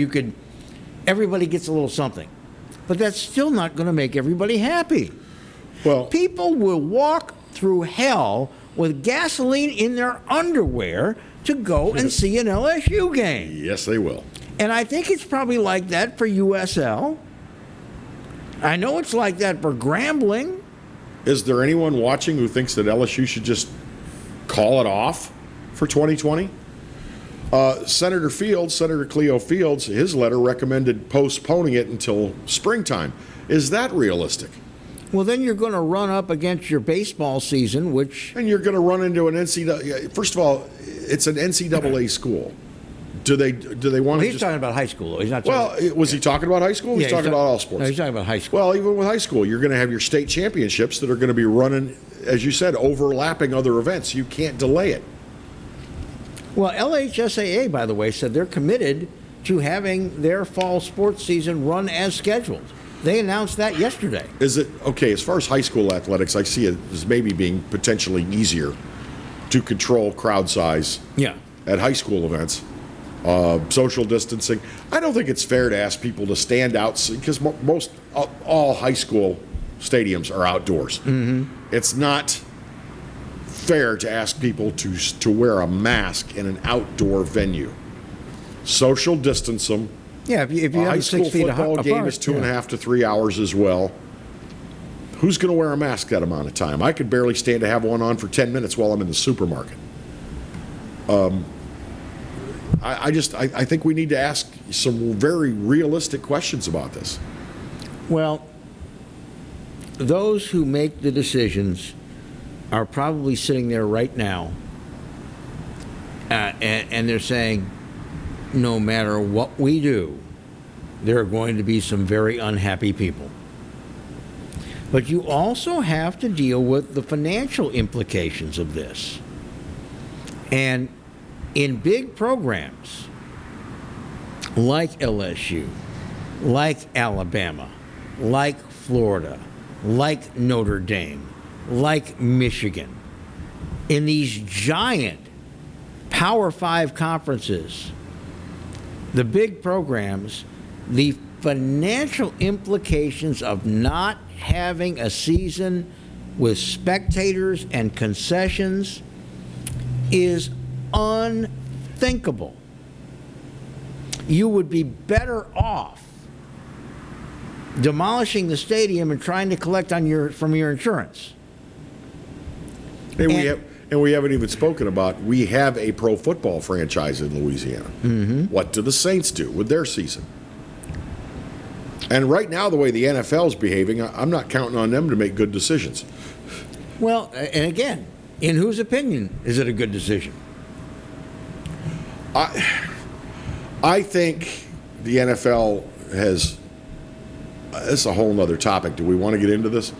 everybody gets a little something. But that's still not going to make everybody happy. Well, people will walk through hell with gasoline in their underwear to go and see an LSU game. Yes, they will. And I think it's probably like that for USL. I know it's like that for Grambling. Is there anyone watching who thinks that LSU should just call it off for 2020? Senator Cleo Fields, his letter recommended postponing it until springtime. Is that realistic? Well, then you're going to run up against your baseball season, which... And you're going to run into an NCAA... First of all, it's an NCAA school. Do they want to? He's talking about high school, though. He's not. Was he talking about high school? Yeah, He's talking about all sports. No, he's talking about high school. Well, even with high school, you're going to have your state championships that are going to be running, as you said, overlapping other events. You can't delay it. Well, LHSAA, by the way, said they're committed to having their fall sports season run as scheduled. They announced that yesterday. Is it okay as far as high school athletics? I see it as maybe being potentially easier to control crowd size. Yeah. At high school events. Social distancing. I don't think it's fair to ask people to stand out because most all high school stadiums are outdoors. Mm-hmm. It's not fair to ask people to wear a mask in an outdoor venue. Social distance them. Yeah, if you a high have school 6 feet football apart, game is 2.5 to 3 hours as well. Who's going to wear a mask that amount of time? I could barely stand to have one on for 10 minutes while I'm in the supermarket. I think we need to ask some very realistic questions about this. Well, those who make the decisions are probably sitting there right now, and they're saying, no matter what we do, there are going to be some very unhappy people. But you also have to deal with the financial implications of this. And in big programs like LSU, like Alabama, like Florida, like Notre Dame, like Michigan, in these giant Power 5 conferences, the big programs, the financial implications of not having a season with spectators and concessions is unthinkable. You would be better off demolishing the stadium and trying to collect on from your insurance. And we haven't even spoken about, we have a pro football franchise in Louisiana. Mm-hmm. What do the Saints do with their season? And right now, the way the NFL is behaving, I'm not counting on them to make good decisions. Well, and again, in whose opinion is it a good decision? I think the NFL has, it's a whole other topic. Do we want to get into this?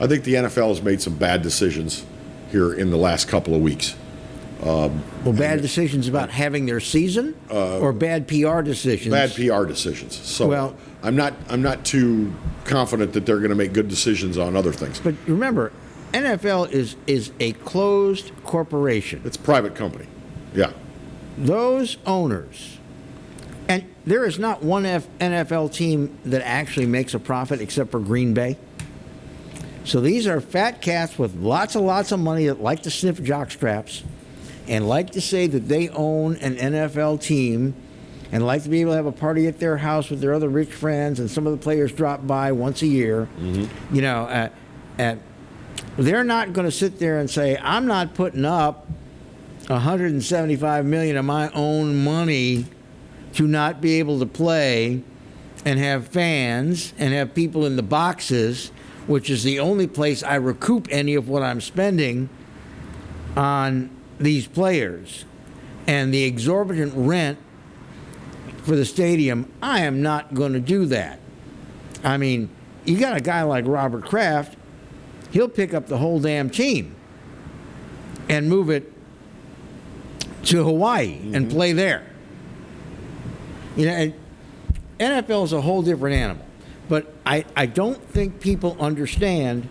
I think the NFL has made some bad decisions here in the last couple of weeks. Bad decisions about having their season, or bad PR decisions? Bad PR decisions. So I'm not too confident that they're going to make good decisions on other things. But remember, NFL is a closed corporation. It's a private company. Yeah. Those owners, and there is not one NFL team that actually makes a profit except for Green Bay. So these are fat cats with lots of money that like to sniff jock straps and like to say that they own an NFL team and like to be able to have a party at their house with their other rich friends, and some of the players drop by once a year. Mm-hmm. You know, they're not going to sit there and say, I'm not putting up $175 million of my own money to not be able to play and have fans and have people in the boxes, which is the only place I recoup any of what I'm spending on these players, and the exorbitant rent for the stadium. I am not going to do that. I mean, you got a guy like Robert Kraft, he'll pick up the whole damn team and move it to Hawaii and play there. You know, and NFL is a whole different animal. But I don't think people understand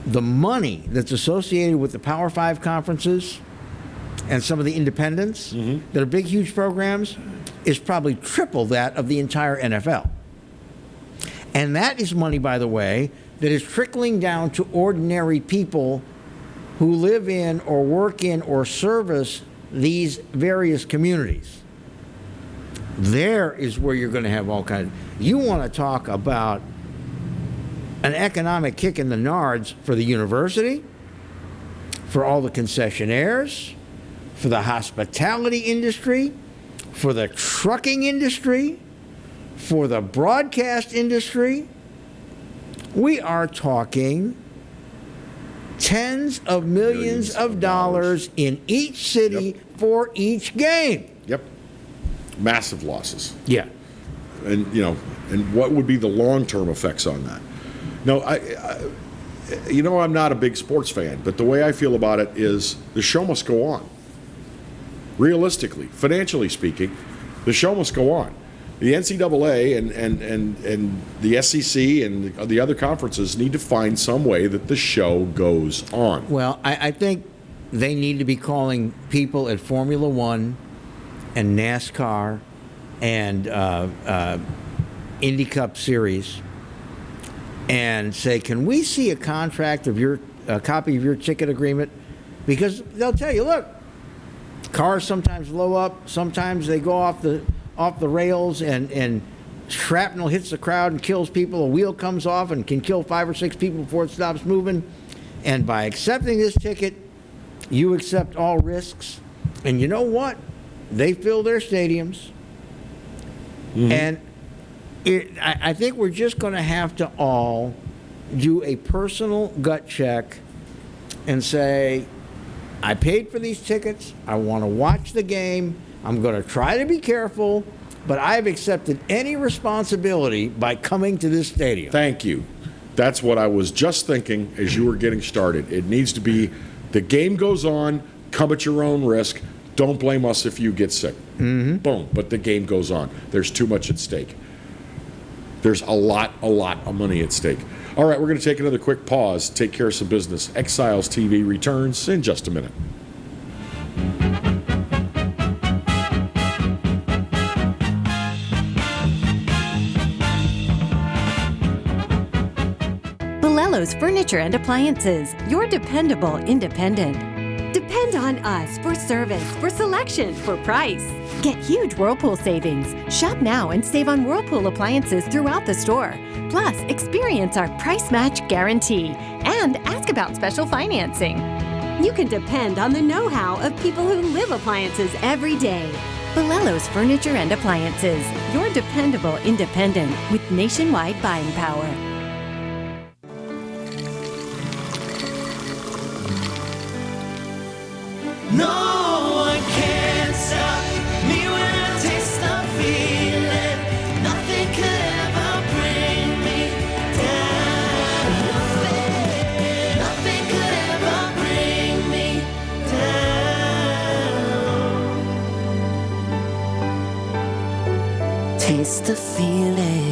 the money that's associated with the Power 5 conferences and some of the independents that are big, huge programs is probably triple that of the entire NFL. And that is money, by the way, that is trickling down to ordinary people who live in or work in or service these various communities. There is where you're going to have all kinds. You want to talk about an economic kick in the nards for the university, for all the concessionaires, for the hospitality industry, for the trucking industry, for the broadcast industry. We are talking tens of millions of dollars in each city for each game. Yep. massive losses. Yeah. And, and what would be the long-term effects on that? No, I'm not a big sports fan, but the way I feel about it is the show must go on. Realistically, financially speaking, the show must go on. The NCAA and the SEC and the other conferences need to find some way that the show goes on. Well, I think they need to be calling people at Formula One and NASCAR and Indy Cup Series and say, can we see a contract of a copy of your ticket agreement? Because they'll tell you, look, cars sometimes blow up, sometimes they go off the rails and shrapnel hits the crowd and kills people. A wheel comes off and can kill 5 or 6 people before it stops moving. And by accepting this ticket, you accept all risks. And you know what? They fill their stadiums. Mm-hmm. And I think we're just going to have to all do a personal gut check and say, I paid for these tickets. I want to watch the game. I'm going to try to be careful, but I've accepted any responsibility by coming to this stadium. Thank you. That's what I was just thinking as you were getting started. It needs to be the game goes on, come at your own risk. Don't blame us if you get sick. Mm-hmm. Boom. But the game goes on. There's too much at stake. There's a lot of money at stake. All right, we're going to take another quick pause, take care of some business. Exiles TV returns in just a minute. Bellelo's Furniture and Appliances, your dependable independent. Depend on us for service, for selection, for price. Get huge Whirlpool savings. Shop now and save on Whirlpool appliances throughout the store. Plus, experience our price match guarantee and ask about special financing. You can depend on the know-how of people who live appliances every day. Bellelo's Furniture and Appliances, your dependable independent with nationwide buying power. No one can stop me when I taste the feeling. Nothing could ever bring me down. Nothing could ever bring me down. Taste the feeling.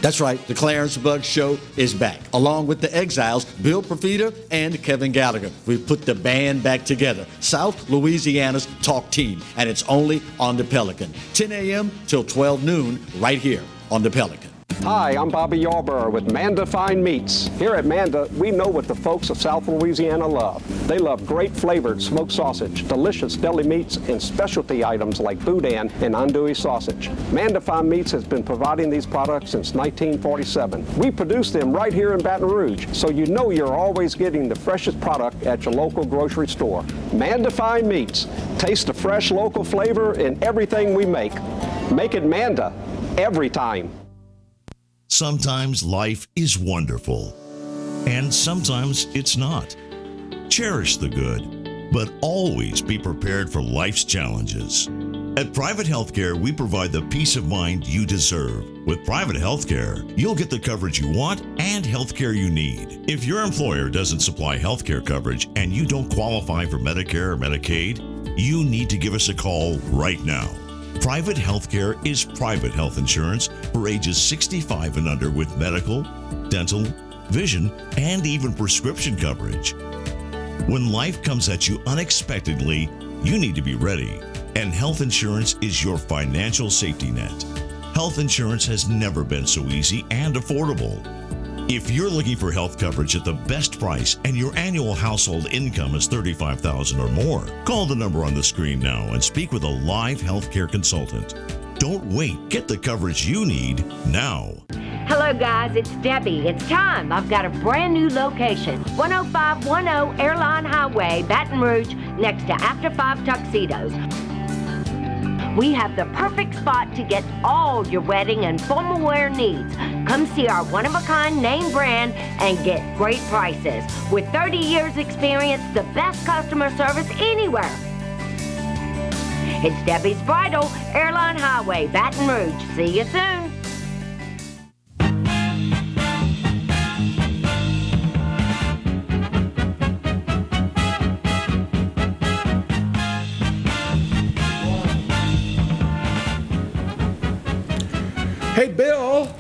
That's right, the Clarence Buggs Show is back, along with the Exiles, Bill Profita and Kevin Gallagher. We've put the band back together, South Louisiana's talk team, and it's only on the Pelican. 10 a.m. till 12 noon, right here on the Pelican. Hi, I'm Bobby Yarborough with Manda Fine Meats. Here at Manda, we know what the folks of South Louisiana love. They love great flavored smoked sausage, delicious deli meats, and specialty items like boudin and andouille sausage. Manda Fine Meats has been providing these products since 1947. We produce them right here in Baton Rouge, so you know you're always getting the freshest product at your local grocery store. Manda Fine Meats. Taste the fresh local flavor in everything we make. Make it Manda every time. Sometimes life is wonderful, and sometimes it's not. Cherish the good, but always be prepared for life's challenges. At Private Healthcare, we provide the peace of mind you deserve. With Private Healthcare, you'll get the coverage you want and healthcare you need. If your employer doesn't supply healthcare coverage and you don't qualify for Medicare or Medicaid, you need to give us a call right now. Private healthcare is private health insurance for ages 65 and under with medical, dental, vision, and even prescription coverage. When life comes at you unexpectedly, you need to be ready, and health insurance is your financial safety net. Health insurance has never been so easy and affordable. If you're looking for health coverage at the best price and your annual household income is $35,000 or more, call the number on the screen now and speak with a live healthcare consultant. Don't wait. Get the coverage you need now. Hello guys, it's Debbie. It's time. I've got a brand new location. 10510 Airline Highway, Baton Rouge, next to After 5 Tuxedos. We have the perfect spot to get all your wedding and formal wear needs. Come see our one-of-a-kind name brand and get great prices. With 30 years experience, the best customer service anywhere. It's Debbie's Bridal, Airline Highway, Baton Rouge. See you soon. Hey, Bill,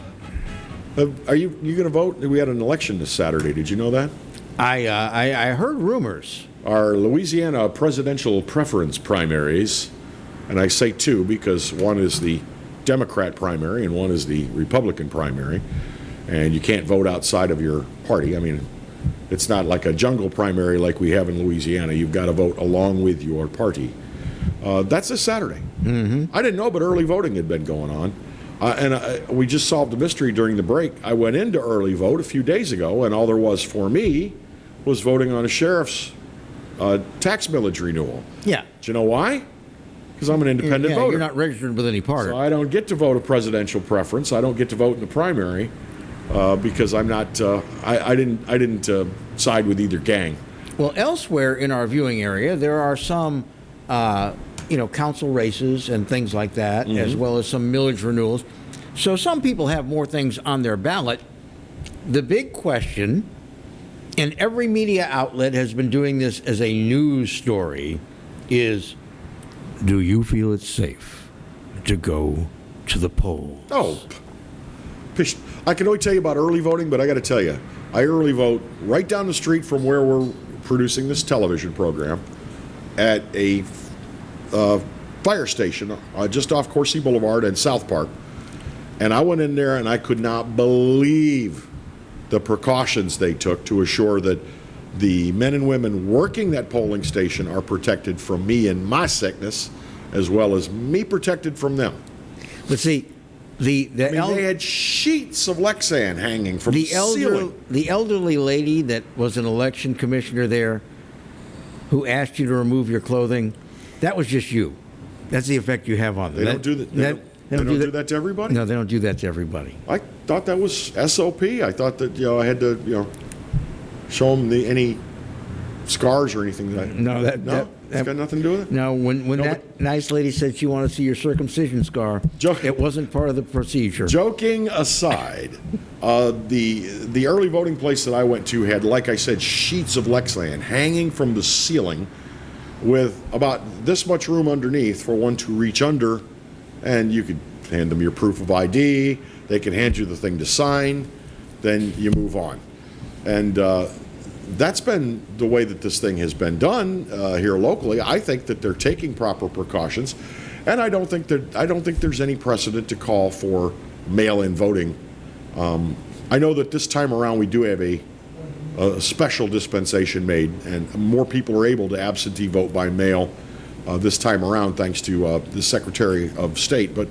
are you going to vote? We had an election this Saturday. Did you know that? I heard rumors. Our Louisiana presidential preference primaries, and I say two because one is the Democrat primary and one is the Republican primary, and you can't vote outside of your party. I mean, it's not like a jungle primary like we have in Louisiana. You've got to vote along with your party. That's this Saturday. Mm-hmm. I didn't know, but early voting had been going on. We just solved a mystery during the break. I went into early vote a few days ago, and all there was for me was voting on a sheriff's tax millage renewal. Yeah. Do you know why? Because I'm an independent voter. You're not registered with any party. So I don't get to vote a presidential preference. I don't get to vote in the primary because I'm not. I didn't side with either gang. Well, elsewhere in our viewing area, there are some, council races and things like that, as well as some millage renewals. So some people have more things on their ballot. The big question, and every media outlet has been doing this as a news story, is, do you feel it's safe to go to the polls? Oh, I can only tell you about early voting, but I got to tell you, I early vote right down the street from where we're producing this television program at a fire station just off Coursey Boulevard and South Park. And I went in there and I could not believe the precautions they took to assure that the men and women working that polling station are protected from me and my sickness, as well as me protected from them. But see, they had sheets of Lexan hanging from the ceiling. The elderly lady that was an election commissioner there, who asked you to remove your clothing, that was just you. That's the effect you have on them. They don't do that. They don't do that to everybody? No, they don't do that to everybody. I thought that was SOP. I thought that I had to show them any scars or anything. It's got nothing to do with it. No, when that nice lady said she wanted to see your circumcision scar, it wasn't part of the procedure. Joking aside, the early voting place that I went to had, like I said, sheets of Lexan hanging from the ceiling, with about this much room underneath for one to reach under, and you could hand them your proof of ID. They can hand you the thing to sign, then you move on. And that's been the way that this thing has been done here locally. I think that they're taking proper precautions, and I don't think there's any precedent to call for mail-in voting. I know that this time around we do have a special dispensation made, and more people are able to absentee vote by mail this time around, thanks to the Secretary of State. But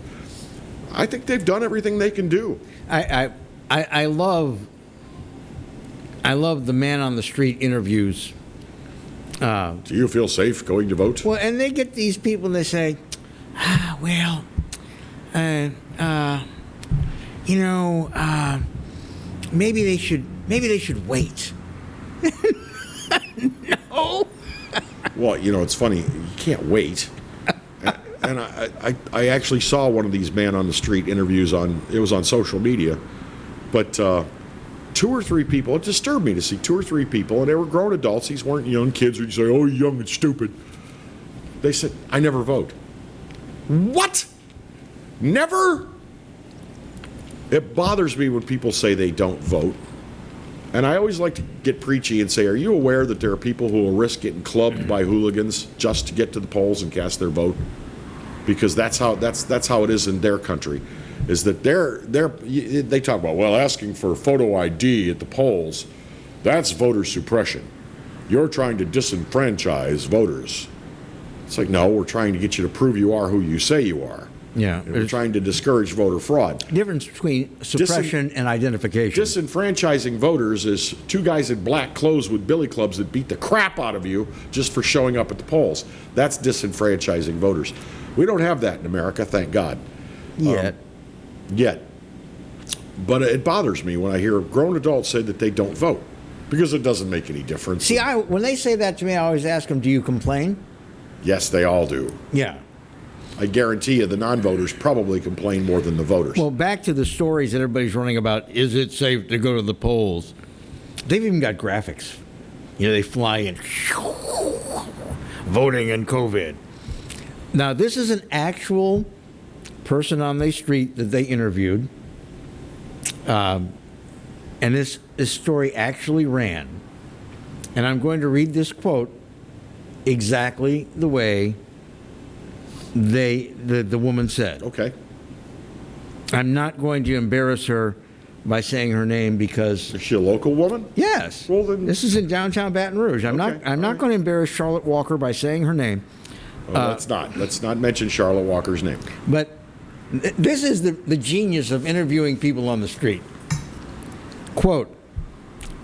I think they've done everything they can do. I love the man on the street interviews. Do you feel safe going to vote? Well, and they get these people and they say, maybe they should wait. No. Well, it's funny. You can't wait. And I actually saw one of these man on the street interviews it was on social media, but 2 or 3 people, it disturbed me to see 2 or 3 people, and they were grown adults. These weren't young kids who you say, oh, you're young and stupid. They said, I never vote. What? Never? It bothers me when people say they don't vote. And I always like to get preachy and say, are you aware that there are people who will risk getting clubbed by hooligans just to get to the polls and cast their vote? Because that's how it is in their country, is that they talk about, asking for photo ID at the polls, that's voter suppression. You're trying to disenfranchise voters. It's like, no, we're trying to get you to prove you are who you say you are. Yeah. We're trying to discourage voter fraud. Difference between suppression and identification. Disenfranchising voters is 2 guys in black clothes with billy clubs that beat the crap out of you just for showing up at the polls. That's disenfranchising voters. We don't have that in America, thank God. Yet. But it bothers me when I hear grown adults say that they don't vote, because it doesn't make any difference. See, when they say that to me, I always ask them, do you complain? Yes, they all do. Yeah. I guarantee you the non-voters probably complain more than the voters. Well, back to the stories that everybody's running about, is it safe to go to the polls? They've even got graphics. They fly in, voting and COVID. Now, this is an actual person on the street that they interviewed. And this story actually ran. And I'm going to read this quote exactly the way the woman said. Okay. I'm not going to embarrass her by saying her name because... Is she a local woman? Yes. Well, then... This is in downtown Baton Rouge. I'm not going to embarrass Charlotte Walker by saying her name. Let's not mention Charlotte Walker's name. But this is the genius of interviewing people on the street. Quote,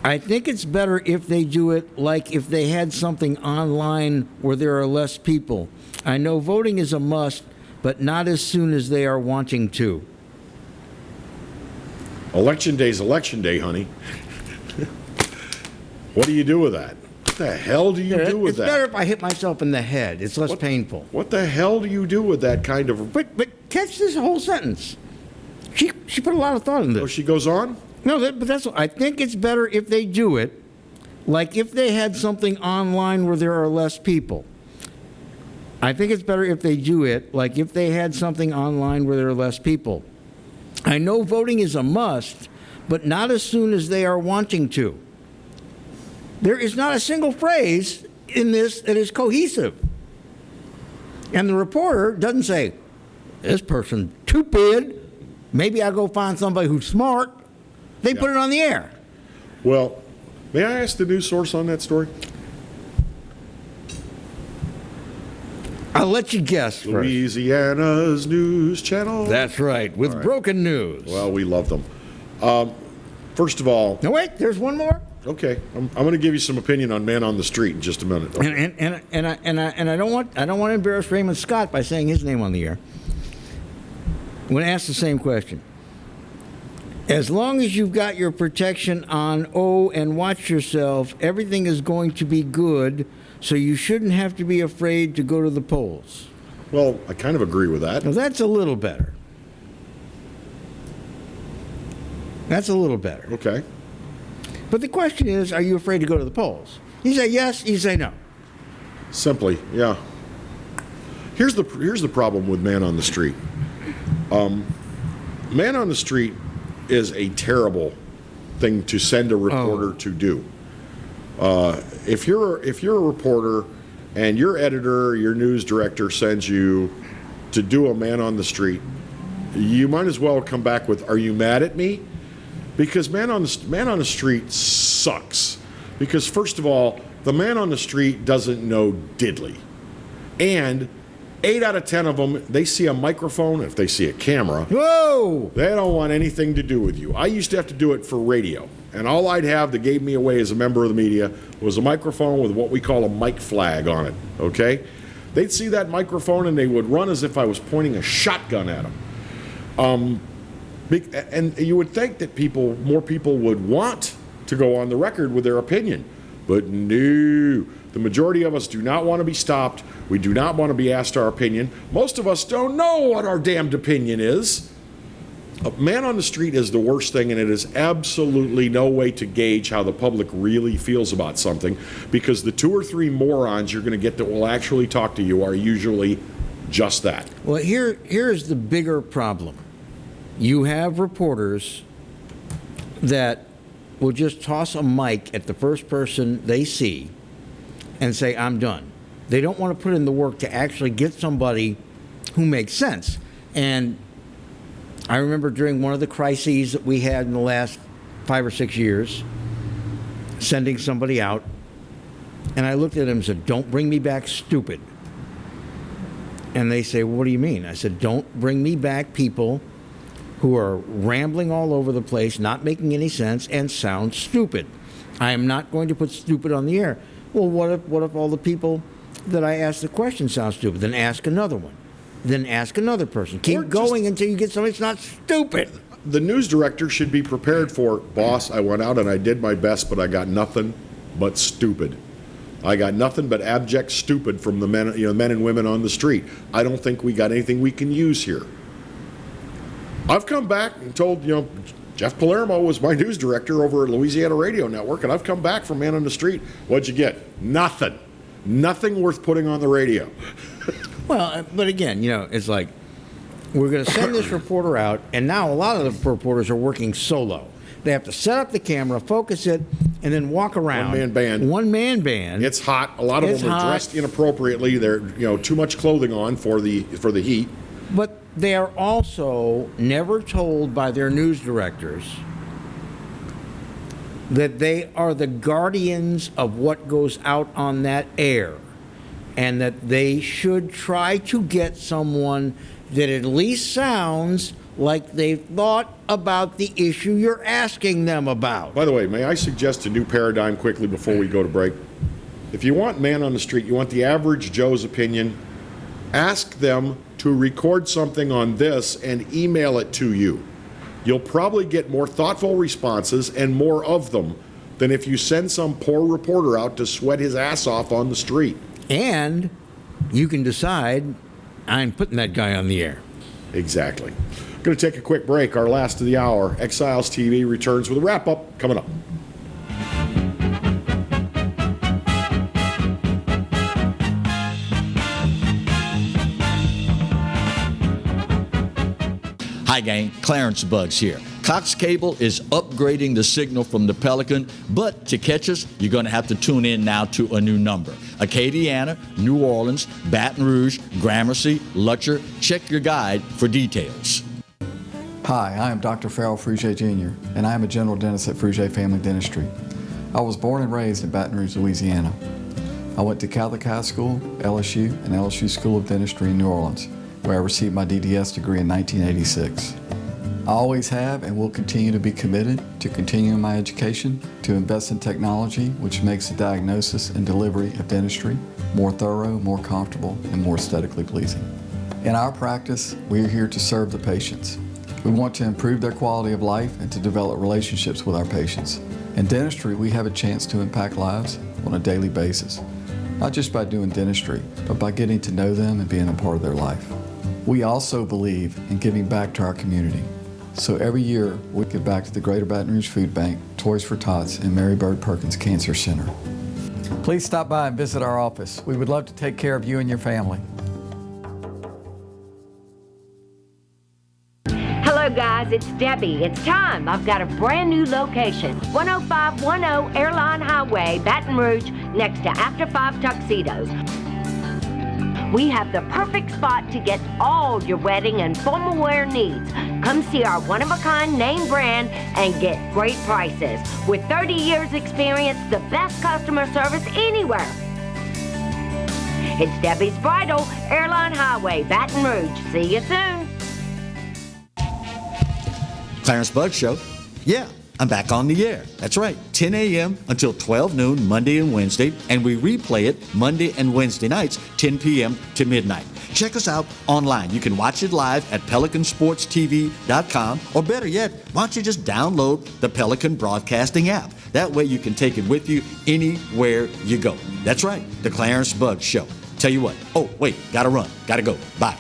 I think it's better if they do it like if they had something online where there are less people. I know voting is a must, but not as soon as they are wanting to. Election day's election day, honey. What do you do with that? What the hell do you do with that? It's better if I hit myself in the head. It's less painful. What the hell do you do with that kind of... But catch this whole sentence. She put a lot of thought in this. Oh, she goes on? No, but that's... I think it's better if they do it like if they had something online where there are less people. I think it's better if they do it like if they had something online where there are less people. I know voting is a must, but not as soon as they are wanting to. There is not a single phrase in this that is cohesive. And the reporter doesn't say, this person's stupid. Maybe I'll go find somebody who's smart. They put it on the air. Well, may I ask the news source on that story? I'll let you guess first. Louisiana's news channel. That's right, with broken news. Well, we love them. First of all... No, wait, there's one more. Okay, I'm going to give you some opinion on Man on the Street in just a minute. Okay. And I don't want to embarrass Raymond Scott by saying his name on the air. When asked the same question, as long as you've got your protection on, and watch yourself, everything is going to be good. So you shouldn't have to be afraid to go to the polls. Well, I kind of agree with that. Now that's a little better. That's a little better. Okay. But the question is, are you afraid to go to the polls? You say yes, you say no. Simply, yeah. Here's the problem with Man on the Street. Man on the Street is a terrible thing to send a reporter to do. If you're a reporter and your editor, your news director sends you to do a Man on the Street, you might as well come back with, are you mad at me? Because Man on the Street sucks. Because first of all, the man on the street doesn't know diddly. And 8 out of 10 of them, they see a microphone, if they see a camera, whoa, they don't want anything to do with you. I used to have to do it for radio. And all I'd have that gave me away as a member of the media was a microphone with what we call a mic flag on it, okay? They'd see that microphone and they would run as if I was pointing a shotgun at them. And you would think that more people would want to go on the record with their opinion. But no, the majority of us do not want to be stopped. We do not want to be asked our opinion. Most of us don't know what our damned opinion is. A Man on the Street is the worst thing, and it is absolutely no way to gauge how the public really feels about something, because the 2 or 3 morons you're going to get that will actually talk to you are usually just that. Well, here's the bigger problem. You have reporters that will just toss a mic at the first person they see and say, I'm done. They don't want to put in the work to actually get somebody who makes sense. And I remember during one of the crises that we had in the last 5 or 6 years, sending somebody out, and I looked at them and said, don't bring me back stupid. And they say, well, what do you mean? I said, don't bring me back people who are rambling all over the place, not making any sense, and sound stupid. I am not going to put stupid on the air. Well, what if all the people that I ask the question sound stupid? Then ask another one. Then ask another person. Keep going until you get somebody that's not stupid. The news director should be prepared for, boss, I went out and I did my best, but I got nothing but stupid. I got nothing but abject stupid from the men, men and women on the street. I don't think we got anything we can use here. I've come back and told, Jeff Palermo was my news director over at Louisiana Radio Network, and I've come back from Man on the Street. What'd you get? Nothing. Nothing worth putting on the radio. Well, but again, it's like we're going to send this reporter out, and now a lot of the reporters are working solo. They have to set up the camera, focus it, and then walk around. One-man band. It's hot. A lot of them are dressed inappropriately. They're, too much clothing on for the heat. But they are also never told by their news directors that they are the guardians of what goes out on that air, and that they should try to get someone that at least sounds like they've thought about the issue you're asking them about. By the way, may I suggest a new paradigm quickly before we go to break? If you want Man on the Street, you want the average Joe's opinion, ask them to record something on this and email it to you. You'll probably get more thoughtful responses and more of them than if you send some poor reporter out to sweat his ass off on the street. And you can decide, I'm putting that guy on the air. Exactly. Going to take a quick break, our last of the hour. Exiles TV returns with a wrap-up coming up. Hi gang, Clarence Bugs here. Cox Cable is upgrading the signal from the Pelican, but to catch us, you're going to have to tune in now to a new number. Acadiana, New Orleans, Baton Rouge, Gramercy, Lutcher. Check your guide for details. Hi, I am Dr. Farrell Frugier Jr., and I am a general dentist at Frugier Family Dentistry. I was born and raised in Baton Rouge, Louisiana. I went to Catholic High School, LSU, and LSU School of Dentistry in New Orleans, where I received my DDS degree in 1986. I always have and will continue to be committed to continuing my education, to invest in technology which makes the diagnosis and delivery of dentistry more thorough, more comfortable, and more aesthetically pleasing. In our practice, we are here to serve the patients. We want to improve their quality of life and to develop relationships with our patients. In dentistry, we have a chance to impact lives on a daily basis, not just by doing dentistry, but by getting to know them and being a part of their life. We also believe in giving back to our community. So every year, we give back to the Greater Baton Rouge Food Bank, Toys for Tots, and Mary Bird Perkins Cancer Center. Please stop by and visit our office. We would love to take care of you and your family. Hello guys, it's Debbie. It's time. I've got a brand new location. 10510 Airline Highway, Baton Rouge, next to After 5 Tuxedos. We have the perfect spot to get all your wedding and formal wear needs. Come see our one-of-a-kind name brand and get great prices. With 30 years experience, the best customer service anywhere. It's Debbie's Bridal, Airline Highway, Baton Rouge. See you soon. Clarence Bug Show. Yeah, I'm back on the air. That's right, 10 a.m. until 12 noon, Monday and Wednesday, and we replay it Monday and Wednesday nights, 10 p.m. to midnight. Check us out online. You can watch it live at PelicanSportsTV.com, or better yet, why don't you just download the Pelican Broadcasting app? That way you can take it with you anywhere you go. That's right, the Clarence Bug Show. Tell you what, oh, wait, gotta run, gotta go, bye.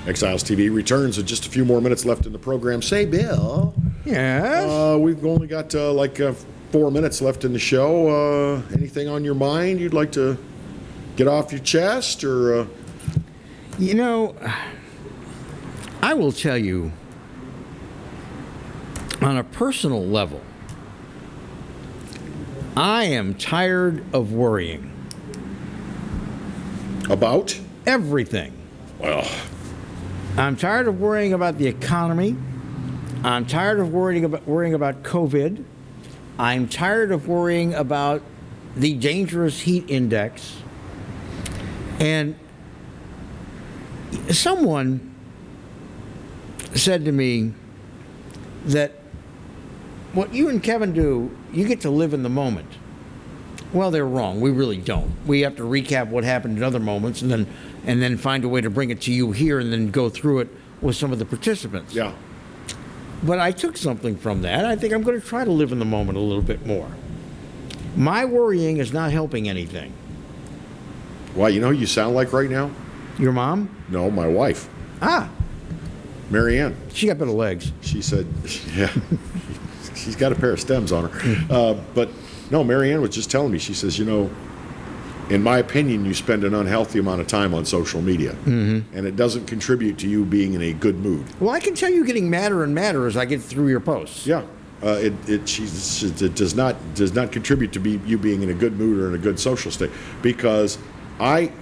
Exiles TV returns with just a few more minutes left in the program. Say, Bill. Yes? We've only got 4 minutes left in the show. Anything on your mind you'd like to get off your chest? Or I will tell you, on a personal level, I am tired of worrying. About? Everything. Well, I'm tired of worrying about the economy. I'm tired of worrying about COVID. I'm tired of worrying about the dangerous heat index. And someone said to me that what you and Kevin do, you get to live in the moment. Well, they're wrong. We really don't. We have to recap what happened in other moments and then find a way to bring it to you here and then go through it with some of the participants. Yeah. But I took something from that. I think I'm going to try to live in the moment a little bit more. My worrying is not helping anything. Why, you know who you sound like right now? Your mom? No, my wife. Ah. Marianne. She got better legs. She said, yeah, she's got a pair of stems on her. But no, Marianne was just telling me, she says, you know, in my opinion, you spend an unhealthy amount of time on social media, and it doesn't contribute to you being in a good mood. Well, I can tell you getting madder and madder as I get through your posts. Yeah, it does not contribute to you being in a good mood or in a good social state. Because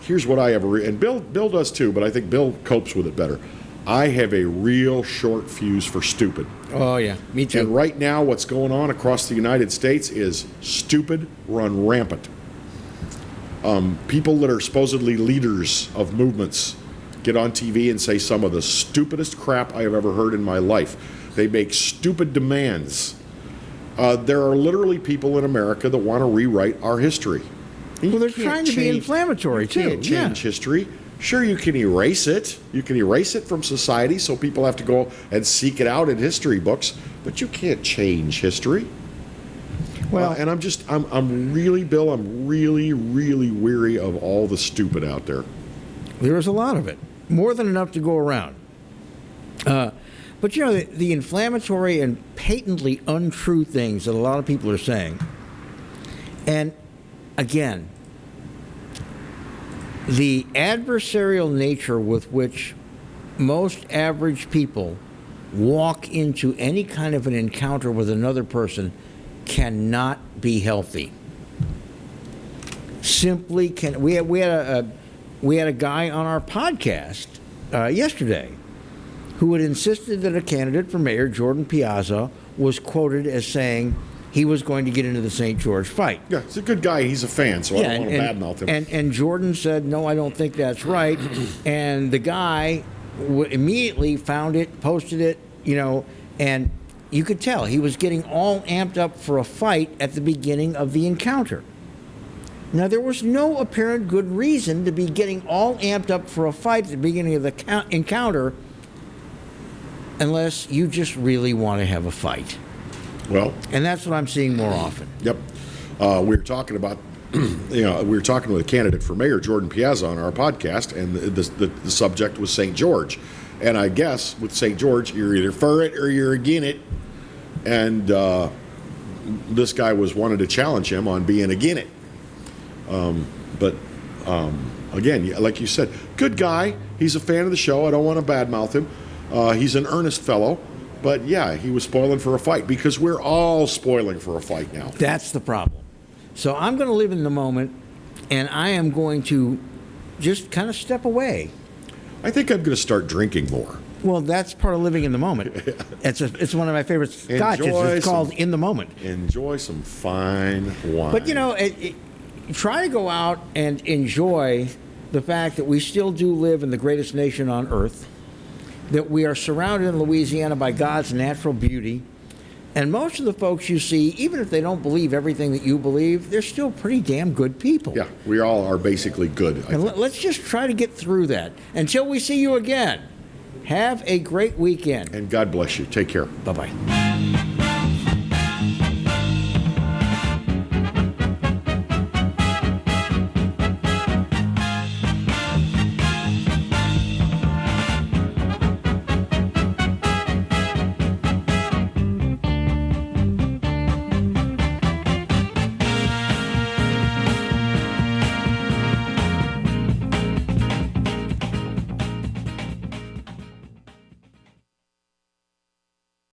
here's what I have, and Bill does too, but I think Bill copes with it better. I have a real short fuse for stupid. Oh yeah, me too. And right now, what's going on across the United States is stupid run rampant. People that are supposedly leaders of movements get on TV and say some of the stupidest crap I have ever heard in my life. They make stupid demands. There are literally people in America that want to rewrite our history. Well, they're trying to be inflammatory too. You can't change history. Sure, you can erase it. You can erase it from society, so people have to go and seek it out in history books. But you can't change history. Well, and I'm really, Bill, I'm really, really weary of all the stupid out there. There is a lot of it, more than enough to go around. But you know, the inflammatory and patently untrue things that a lot of people are saying. And again, the adversarial nature with which most average people walk into any kind of an encounter with another person cannot be healthy. Simply can. We had a guy on our podcast yesterday who had insisted that a candidate for mayor, Jordan Piazza, was quoted as saying he was going to get into the St. George fight. Yeah, he's a good guy. He's a fan, so I don't want to badmouth him. And Jordan said, no, I don't think that's right. And the guy immediately found it, posted it, you know, and you could tell he was getting all amped up for a fight at the beginning of the encounter. Now, there was no apparent good reason to be getting all amped up for a fight at the beginning of the encounter unless you just really want to have a fight. Well, and that's what I'm seeing more often. Yep. We were talking about, we were talking with a candidate for mayor, Jordan Piazza, on our podcast, and the subject was St. George. And I guess with St. George, you're either for it or you're against it. And this guy wanted to challenge him on being against it. But again, like you said, good guy. He's a fan of the show. I don't want to badmouth him. He's an earnest fellow. But yeah, he was spoiling for a fight because we're all spoiling for a fight now. That's the problem. So I'm going to live in the moment, and I am going to just kind of step away. I think I'm going to start drinking more. Well, that's part of living in the moment. It's one of my favorite scotches. It's called In the Moment. Enjoy some fine wine. But, you know, try to go out and enjoy the fact that we still do live in the greatest nation on earth, that we are surrounded in Louisiana by God's natural beauty. And most of the folks you see, even if they don't believe everything that you believe, they're still pretty damn good people. Yeah, we all are basically good. And let's just try to get through that. Until we see you again, have a great weekend. And God bless you. Take care. Bye-bye.